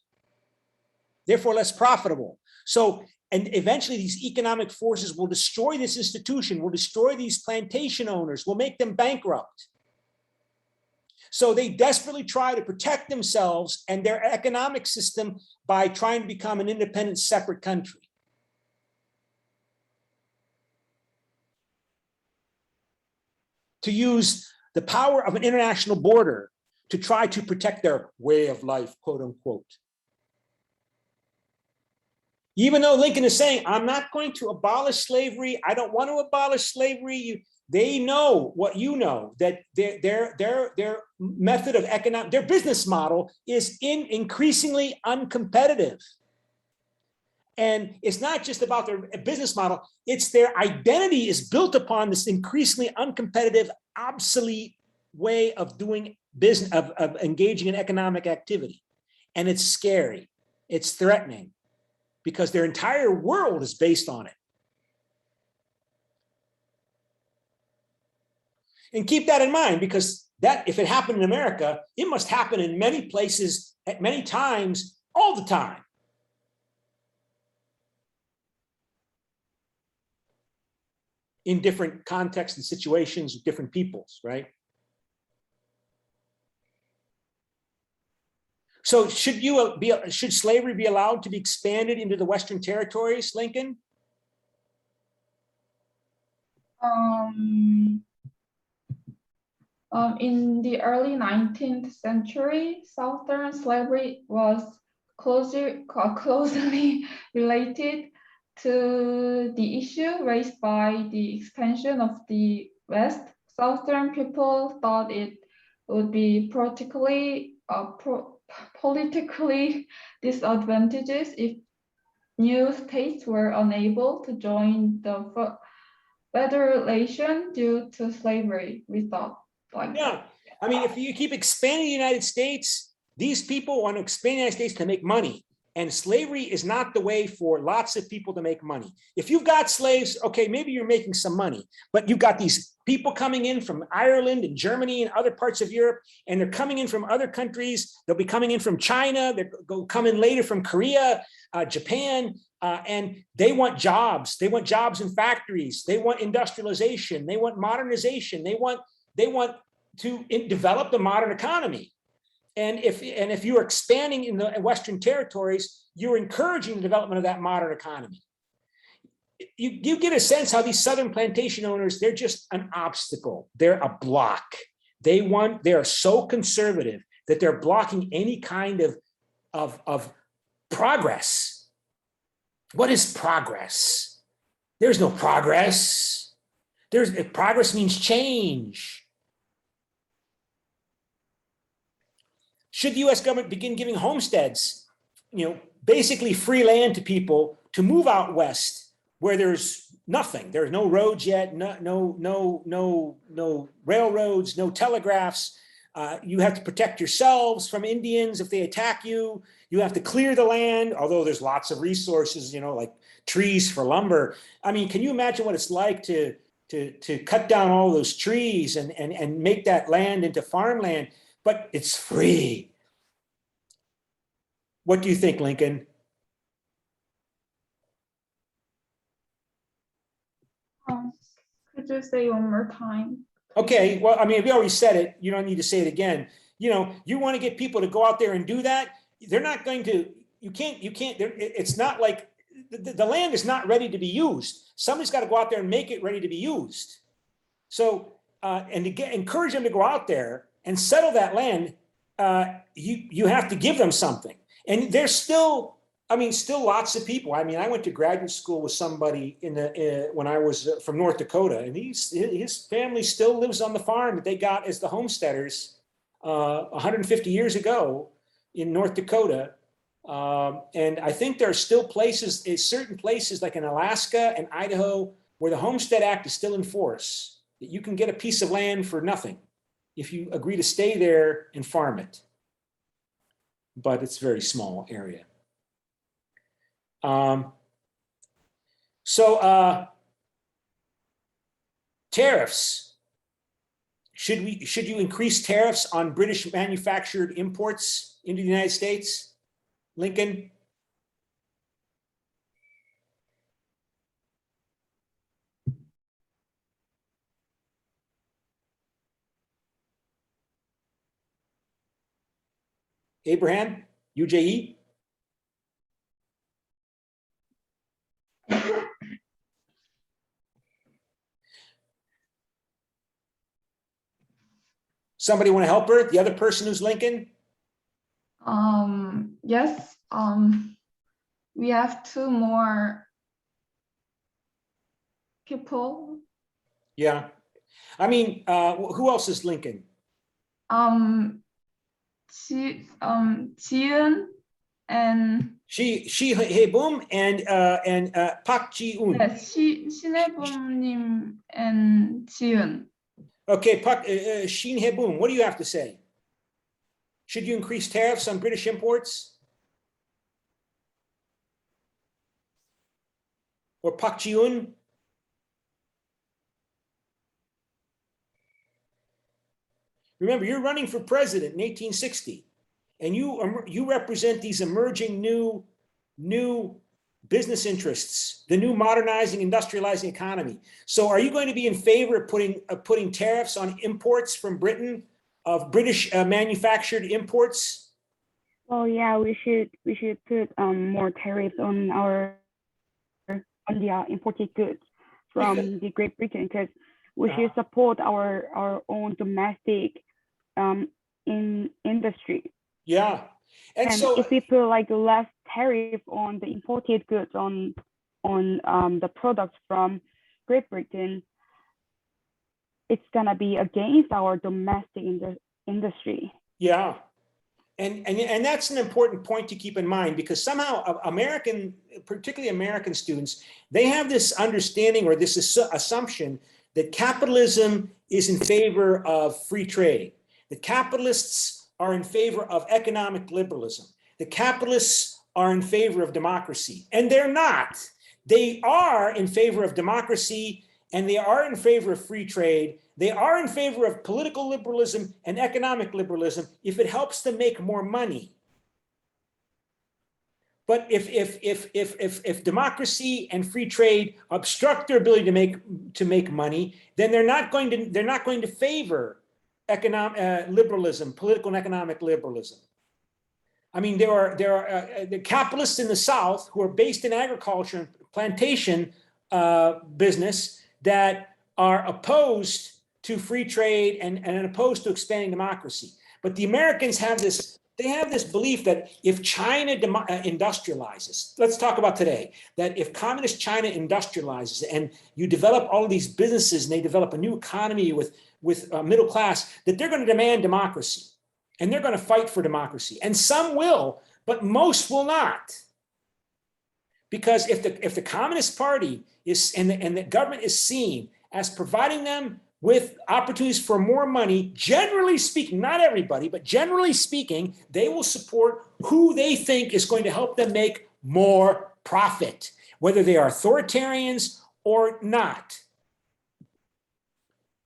therefore less profitable. So, and eventually these economic forces will destroy this institution, will destroy these plantation owners, will make them bankrupt. So they desperately try to protect themselves and their economic system by trying to become an independent, separate country. To use the power of an international border to try to protect their way of life, quote unquote. Even though Lincoln is saying, I'm not going to abolish slavery. I don't want to abolish slavery. They know what you know, that their method of economic, their business model is increasingly uncompetitive. And it's not just about their business model, it's their identity is built upon this increasingly uncompetitive, obsolete way of doing business, of engaging in economic activity. And it's scary, it's threatening, because their entire world is based on it. And keep that in mind, because that, if it happened in America, it must happen in many places at many times, all the time. In different contexts and situations with different peoples, right? So should slavery be allowed to be expanded into the Western territories, Lincoln? In the early 19th century, Southern slavery was closely related to the issue raised by the expansion of the West. Southern people thought it would be politically disadvantageous if new states were unable to join the federation due to slavery, we thought. Yeah, I mean, if you keep expanding the United States, these people want to expand the United States to make money. And slavery is not the way for lots of people to make money. If you've got slaves, okay, maybe you're making some money, but you've got these people coming in from Ireland and Germany and other parts of Europe, and they're coming in from other countries. They'll be coming in from China. They'll come in later from Korea, Japan, and they want jobs. They want jobs in factories. They want industrialization. They want modernization. They want to develop the modern economy. And if you're expanding in the Western territories, you're encouraging the development of that modern economy. You get a sense how these Southern plantation owners, they're just an obstacle. They're a block. They are so conservative that they're blocking any kind of progress. What is progress? There's no progress. Progress means change. Should the US government begin giving homesteads, basically free land to people to move out west where there's nothing, there's no roads yet, no railroads, no telegraphs. You have to protect yourselves from Indians if they attack you. You have to clear the land, although there's lots of resources, like trees for lumber. I mean, can you imagine what it's like to to cut down all those trees and make that land into farmland, but it's free. What do you think, Lincoln? Could you say one more time? Okay, well, I mean, we already said it. You don't need to say it again. You know, you want to get people to go out there and do that. They're not going to, you can't, it's not like the land is not ready to be used. Somebody's got to go out there and make it ready to be used. So, and to encourage them to go out there and settle that land, you have to give them something. And there's still, I mean, still lots of people. I mean, I went to graduate school with somebody when I was from North Dakota, and his family still lives on the farm that they got as the homesteaders 150 years ago in North Dakota. And I think there are still places, certain places like in Alaska and Idaho, where the Homestead Act is still in force, that you can get a piece of land for nothing if you agree to stay there and farm it. But it's a very small area. Tariffs. Should you increase tariffs on British manufactured imports into the United States? Lincoln? Abraham? UJE? Somebody want to help her? The other person who's Lincoln? Yes. We have two more people. Yeah. I mean, who else is Lincoln? Jiun and Shi Hye-boom and Park Ji-un. yes, 신해범님 and Jiun. Okay, Shin Hye-boom, what do you have to say? Should you increase tariffs on British imports? Or Park Ji-un? Remember, you're running for president in 1860, and you represent these emerging new business interests, the new modernizing, industrializing economy. So are you going to be in favor of putting tariffs on imports from Britain, of British manufactured imports? Well, yeah, we should put more tariffs on the imported goods from the Great Britain, because we should support our own domestic industry. Yeah. And so if we put like less tariff on the imported goods on the products from Great Britain, it's gonna be against our domestic industry. Yeah. And that's an important point to keep in mind, because somehow particularly American students, they have this understanding or this assumption that capitalism is in favor of free trade, that capitalists are in favor of economic liberalism, the capitalists are in favor of democracy, and they're not. They are in favor of democracy, and they are in favor of free trade. They are in favor of political liberalism and economic liberalism if it helps them make more money. But if democracy and free trade obstruct their ability to make money, then they're not going to favor economic liberalism, political and economic liberalism. I mean, there are the capitalists in the South who are based in agriculture and plantation business that are opposed to free trade and opposed to expanding democracy. But the Americans have this belief that if China industrializes, let's talk about today, that if communist China industrializes and you develop all of these businesses and they develop a new economy with middle class, that they're going to demand democracy and they're going to fight for democracy. And some will, but most will not. Because if the Communist Party is and the government is seen as providing them with opportunities for more money, generally speaking, not everybody, but generally speaking, they will support who they think is going to help them make more profit, whether they are authoritarians or not.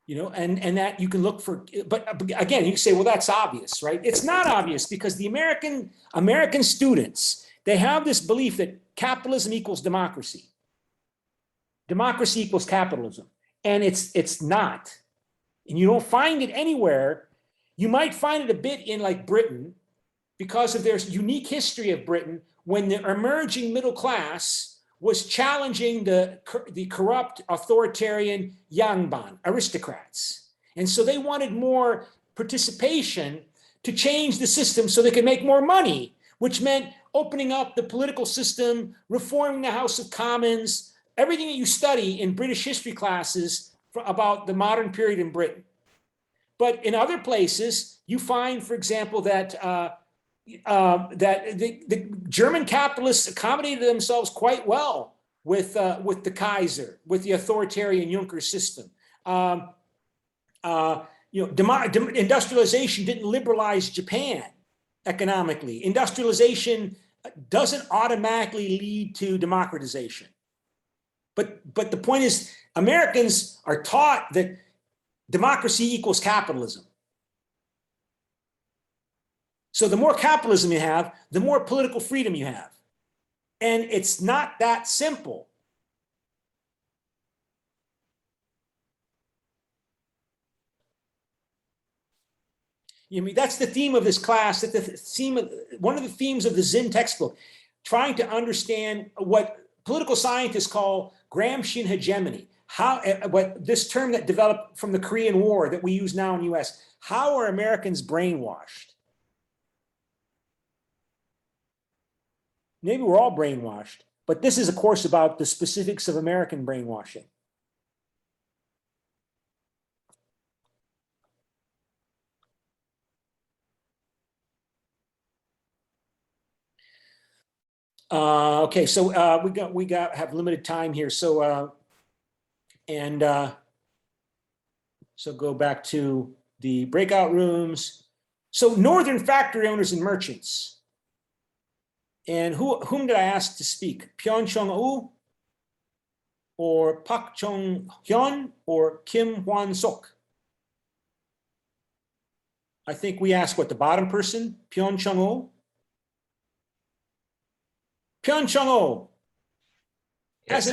and that you can look for, but again, you say, well, that's obvious, right? It's not obvious because the American students, they have this belief that capitalism equals democracy. Democracy equals capitalism. And it's not. And you don't find it anywhere. You might find it a bit in like Britain because of their unique history of Britain when the emerging middle class was challenging the corrupt authoritarian Yangban aristocrats. And so they wanted more participation to change the system so they could make more money, which meant opening up the political system, reforming the House of Commons, everything that you study in British history classes about the modern period in Britain. But in other places, you find, for example, that the German capitalists accommodated themselves quite well with the Kaiser, with the authoritarian Juncker system. Industrialization didn't liberalize Japan economically. Industrialization doesn't automatically lead to democratization. But the point is, Americans are taught that democracy equals capitalism. So the more capitalism you have, the more political freedom you have. And it's not that simple. That's the theme of this class, one of the themes of the Zinn textbook, trying to understand what political scientists call Gramscian hegemony. What this term that developed from the Korean War that we use now in the US, how are Americans brainwashed? Maybe we're all brainwashed, but this is a course about the specifics of American brainwashing. Okay, so we have limited time here, so so go back to the breakout rooms. So northern factory owners and merchants. And whom did I ask to speak? Pyeon Chung-woo, or Park Chung-hyun, or Kim Hwan-sok? I think we asked what, the bottom person? Pyeon Chung-woo? Pyeon Chung-woo, Yes,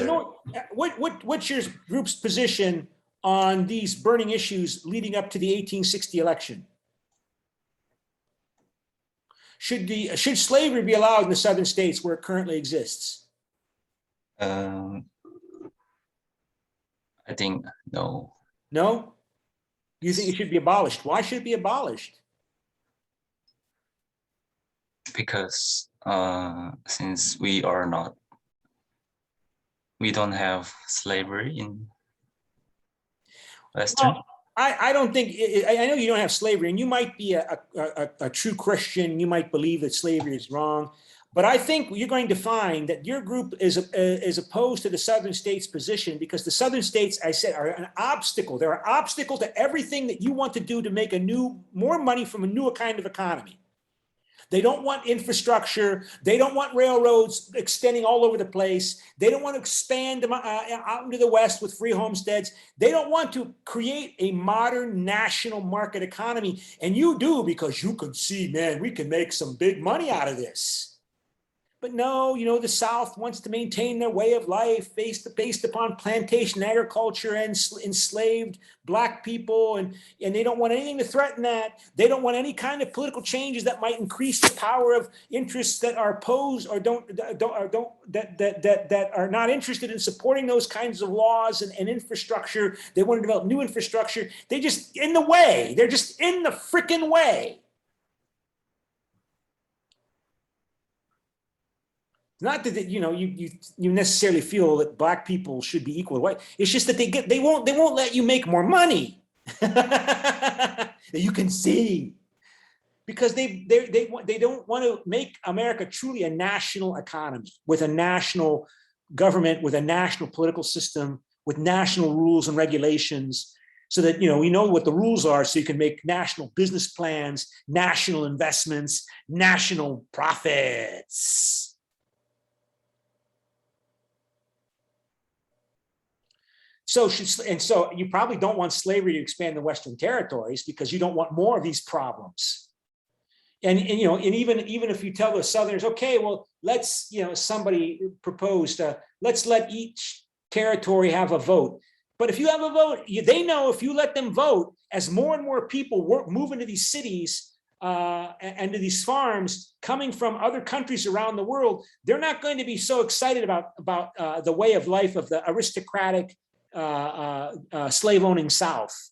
what's your group's position on these burning issues leading up to the 1860 election? Should slavery be allowed in the southern states where it currently exists? I think no. No? You think it should be abolished? Why should it be abolished? Because since we don't have slavery in Western. Well, I don't think, I know you don't have slavery, and you might be a true Christian, you might believe that slavery is wrong, but I think you're going to find that your group is opposed to the southern states' position because the southern states, I said, are an obstacle. They're an obstacle to everything that you want to do to make more money from a new kind of economy. They don't want infrastructure. They don't want railroads extending all over the place. They don't want to expand out into the West with free homesteads. They don't want to create a modern national market economy. And you do, because you can see, man, we can make some big money out of this. But no, the South wants to maintain their way of life based upon plantation agriculture and enslaved Black people, and they don't want anything to threaten that. They don't want any kind of political changes that might increase the power of interests that are opposed or that are not interested in supporting those kinds of laws and infrastructure. They want to develop new infrastructure. They're just in the way. They're just in the freaking way. Not that you necessarily feel that Black people should be equal to white. It's just that they won't let you make more money. That you can see, because they don't want to make America truly a national economy with a national government, with a national political system, with national rules and regulations, so that we know what the rules are, so you can make national business plans, national investments, national profits. So you probably don't want slavery to expand the Western territories because you don't want more of these problems. And even if you tell the Southerners, okay, well, let's, somebody proposed, let's let each territory have a vote. But if you have a vote, they know if you let them vote, as more and more people move into these cities and to these farms coming from other countries around the world, they're not going to be so excited about the way of life of the aristocratic slave-owning South.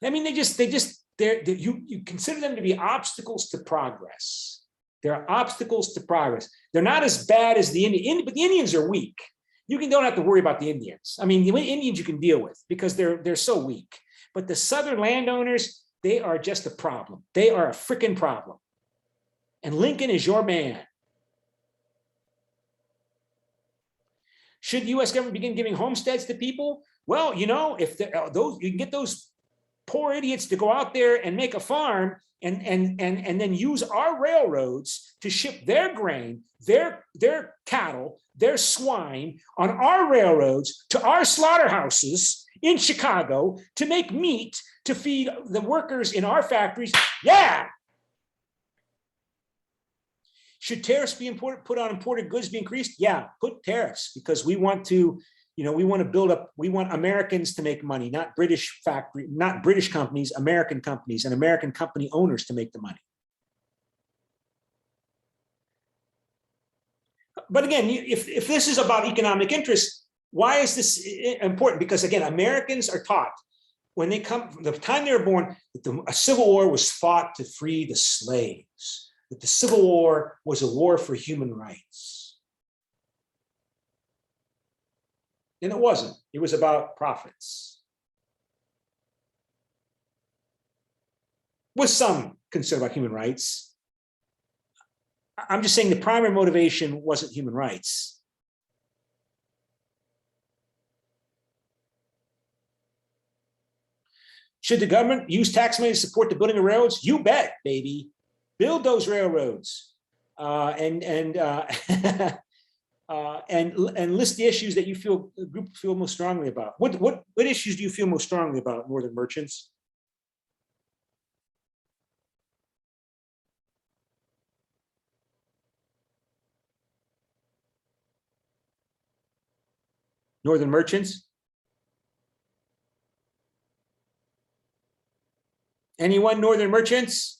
I mean, you consider them to be obstacles to progress. They're obstacles to progress. They're not as bad as the Indians, but the Indians are weak. You don't have to worry about the Indians. I mean, the Indians you can deal with because they're so weak. But the Southern landowners, they are just a problem. They are a freaking problem. And Lincoln is your man. Should the U.S. government begin giving homesteads to people? Well, if you can get those poor idiots to go out there and make a farm and then use our railroads to ship their grain, their cattle, their swine on our railroads to our slaughterhouses in Chicago to make meat to feed the workers in our factories. Yeah. Should tariffs be put on imported goods be increased? Yeah, put tariffs, because we want to, we want to build up, we want Americans to make money, not British companies, American companies and American company owners to make the money. But again, if this is about economic interest, why is this important? Because again, Americans are taught when they come, from the time they were born, that a civil war was fought to free the slaves, that the Civil War was a war for human rights. And it wasn't. It was about profits. With some concern about human rights. I'm just saying the primary motivation wasn't human rights. Should the government use tax money to support the building of railroads? You bet, baby. Build those railroads and list the issues that the group feel most strongly about. What issues do you feel most strongly about, Northern merchants? Northern merchants? Anyone, Northern merchants?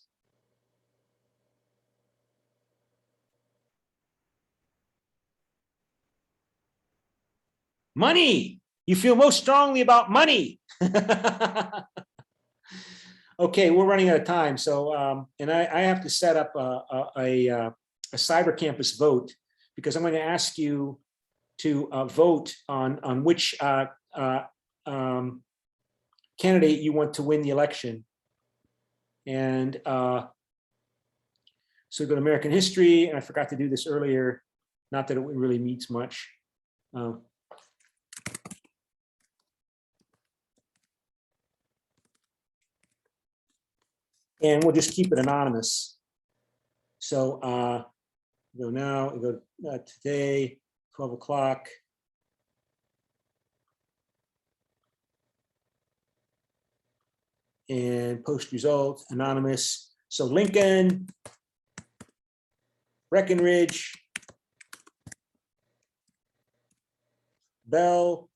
Money. You feel most strongly about money. Okay, we're running out of time. So, and I have to set up a cyber campus vote, because I'm going to ask you to vote on which candidate you want to win the election. And so we go to American history, and I forgot to do this earlier. Not that it really means much. And we'll just keep it anonymous. So go now, we go today, 12 o'clock. And post result, anonymous. So Lincoln, Breckinridge, Bell,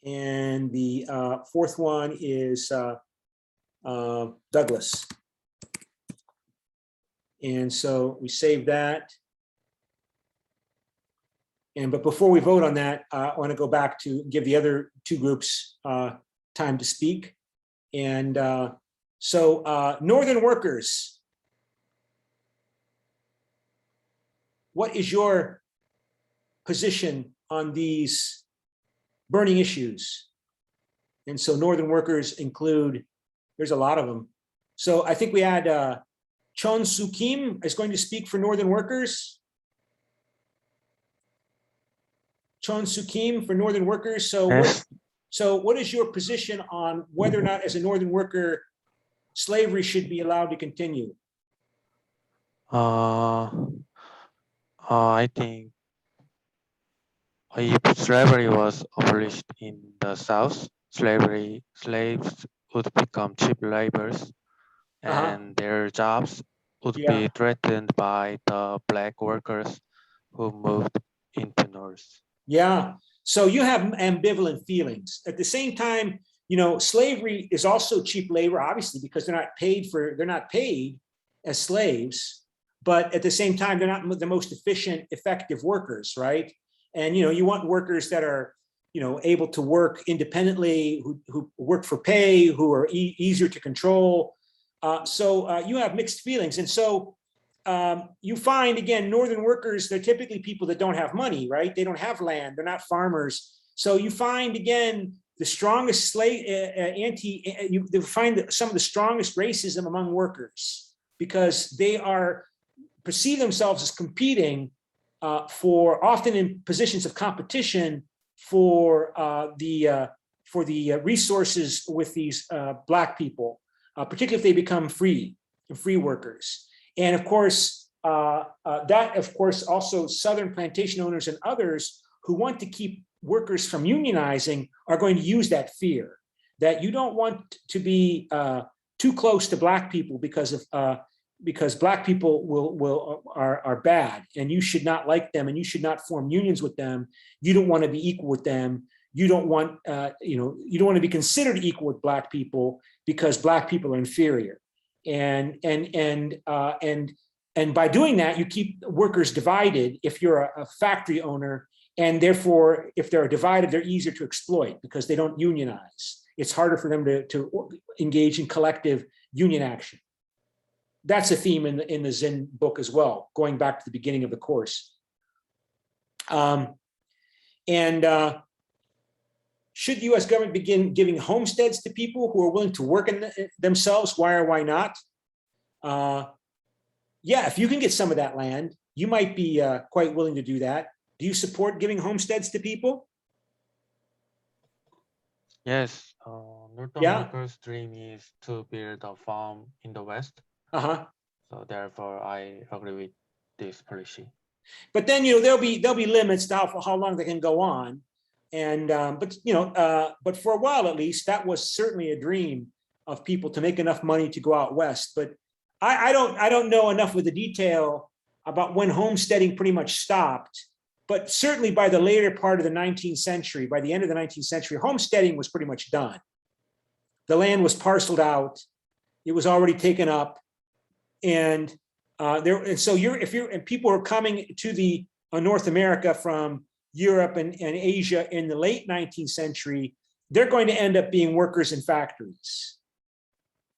and the fourth one is Douglas. And so we save that. But before we vote on that, I want to go back to give the other two groups time to speak. And so Northern workers, what is your position on these burning issues? And so Northern workers include, there's a lot of them. So I think we had Chon Soo Kim is going to speak for Northern workers. Chon Soo Kim for Northern workers. So, Yes. what is your position on whether or not, as a Northern worker, slavery should be allowed to continue? I think If slavery was abolished in the South, slaves would become cheap laborers, and their jobs would Yeah. be threatened by the black workers who moved into North. Yeah. So you have ambivalent feelings. At the same time, slavery is also cheap labor, obviously, because they're not paid as slaves, but at the same time, they're not the most efficient, effective workers, right? And you want workers that are able to work independently, who work for pay, who are easier to control. So you have mixed feelings. And so you find, again, northern workers, they're typically people that don't have money, right? They don't have land, they're not farmers. So you find, again, the strongest you find some of the strongest racism among workers, because they perceive themselves as competing for, often in positions of competition, for the resources with these Black people, particularly if they become free workers. And of course, also Southern plantation owners and others who want to keep workers from unionizing are going to use that fear that you don't want to be too close to Black people because Black people are bad, and you should not like them, and you should not form unions with them. You don't want to be equal with them. You don't want you don't want to be considered equal with Black people because Black people are inferior. And by doing that, you keep workers divided if you're a factory owner, and therefore, if they're divided, they're easier to exploit because they don't unionize. It's harder for them to engage in collective union action. That's a theme in the Zen book as well, going back to the beginning of the course. Should the U.S. government begin giving homesteads to people who are willing to work in themselves? Why or why not? Yeah, if you can get some of that land, you might be quite willing to do that. Do you support giving homesteads to people? Yes, Northern workers' dream is to build a farm in the West. So therefore, I agree with this policy. But then there'll be limits to how long they can go on. And but for a while at least, that was certainly a dream of people, to make enough money to go out west. But I don't know enough of the detail about when homesteading pretty much stopped. But certainly by the later part of the 19th century, by the end of the 19th century, homesteading was pretty much done. The land was parceled out; it was already taken up, and people are coming to the North America from Europe and Asia in the late 19th century, they're going to end up being workers in factories.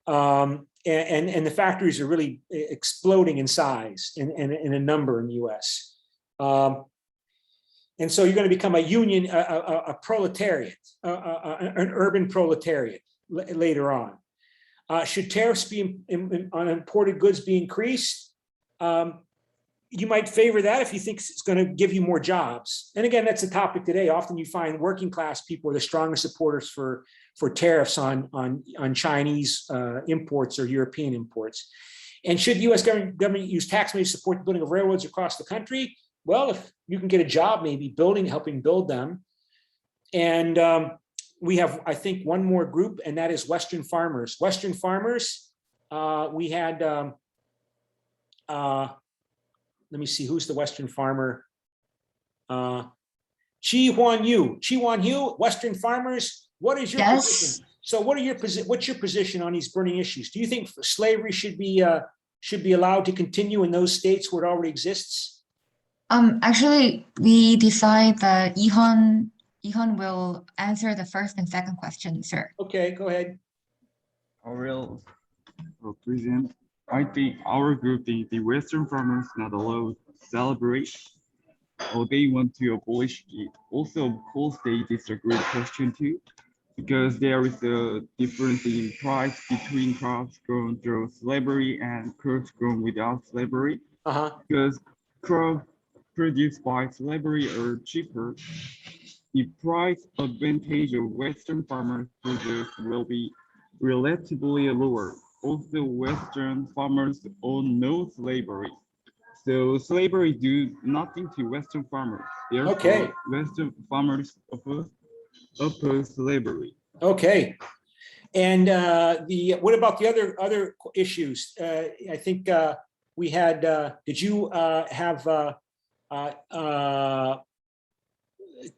And the factories are really exploding in size and in a number in the US. And so you're going to become a proletariat, an urban proletariat later on. Should tariffs on imported goods be increased? You might favor that if you think it's going to give you more jobs. And again, that's a topic today. Often you find working class people are the strongest supporters for tariffs on Chinese imports or European imports. And should the U.S. government use tax money to support the building of railroads across the country? Well, if you can get a job, maybe helping build them. And we have, I think, one more group, and that is Western farmers. Western farmers, we had, let me see, who's the Western farmer? Chi Huan Yu, Western farmers. What is your position? So what's your position on these burning issues? Do you think slavery should be allowed to continue in those states where it already exists? Actually, we decide that Ihon will answer the first and second question, sir. Okay, go ahead. President, I think our group, the Western farmers, not allowed to celebrate, or they want to abolish it. Also, of course, this is a great question too, because there is a difference in price between crops grown through slavery and crops grown without slavery. Because crops produced by slavery are cheaper. The price advantage of Western farmers produce will be relatively lower. Also, Western farmers own no slavery. So slavery do nothing to Western farmers. Therefore, Okay. Western farmers oppose slavery. Okay. And what about the other issues? I think we had, did you have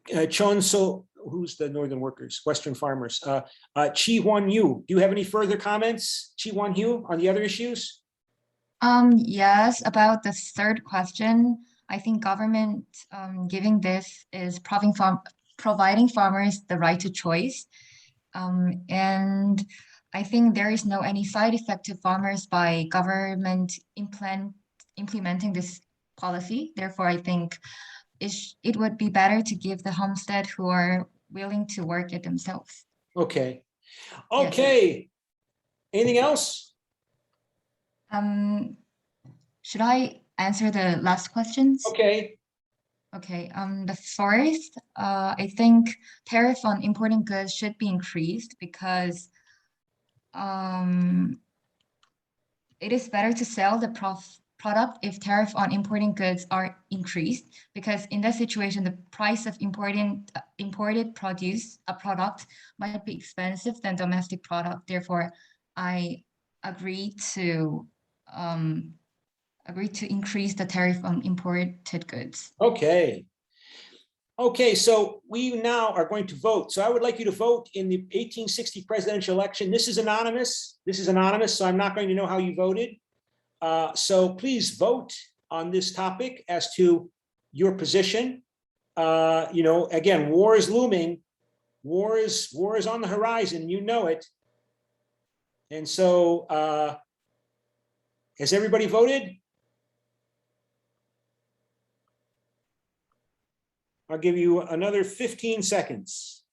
Chonso, who's the Northern Workers, Western Farmers, Chi Wan Yu, do you have any further comments, Chi Wan Yu, on the other issues? Yes, about the third question, I think government giving this is providing farmers the right to choice. And I think there is no any side effect to farmers by government implementing this policy. Therefore, I think it would be better to give the homestead who are willing to work it themselves. Okay. Yes. Okay. Anything else? Should I answer the last questions? Okay. Okay, the first, I think tariff on importing goods should be increased because it is better to sell the product if tariff on importing goods are increased, because in that situation, the price of imported produce, a product, might be expensive than domestic product. Therefore, I agree to increase the tariff on imported goods. Okay. Okay, so we now are going to vote. So I would like you to vote in the 1860 presidential election. This is anonymous. So I'm not going to know how you voted. So please vote on this topic as to your position. Again, war is looming. War is on the horizon. You know it. And so, has everybody voted? I'll give you another 15 seconds.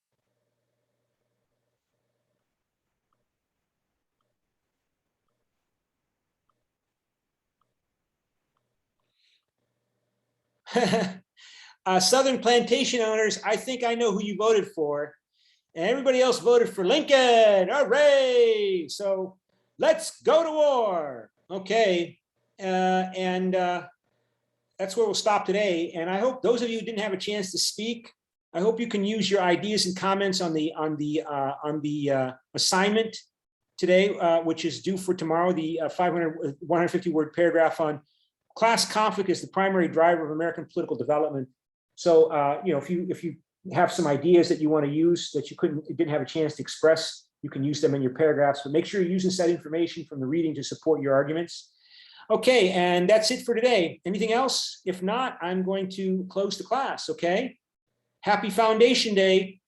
Southern plantation owners, I think I know who you voted for. And everybody else voted for Lincoln. Hooray! So let's go to war. Okay. That's where we'll stop today. And I hope those of you who didn't have a chance to speak, I hope you can use your ideas and comments on the assignment today, which is due for tomorrow, the 150 word paragraph on class conflict is the primary driver of American political development. So, if you have some ideas that you want to use that you didn't have a chance to express, you can use them in your paragraphs, but make sure you're using that information from the reading to support your arguments. Okay, and that's it for today. Anything else? If not, I'm going to close the class, okay? Happy Foundation Day.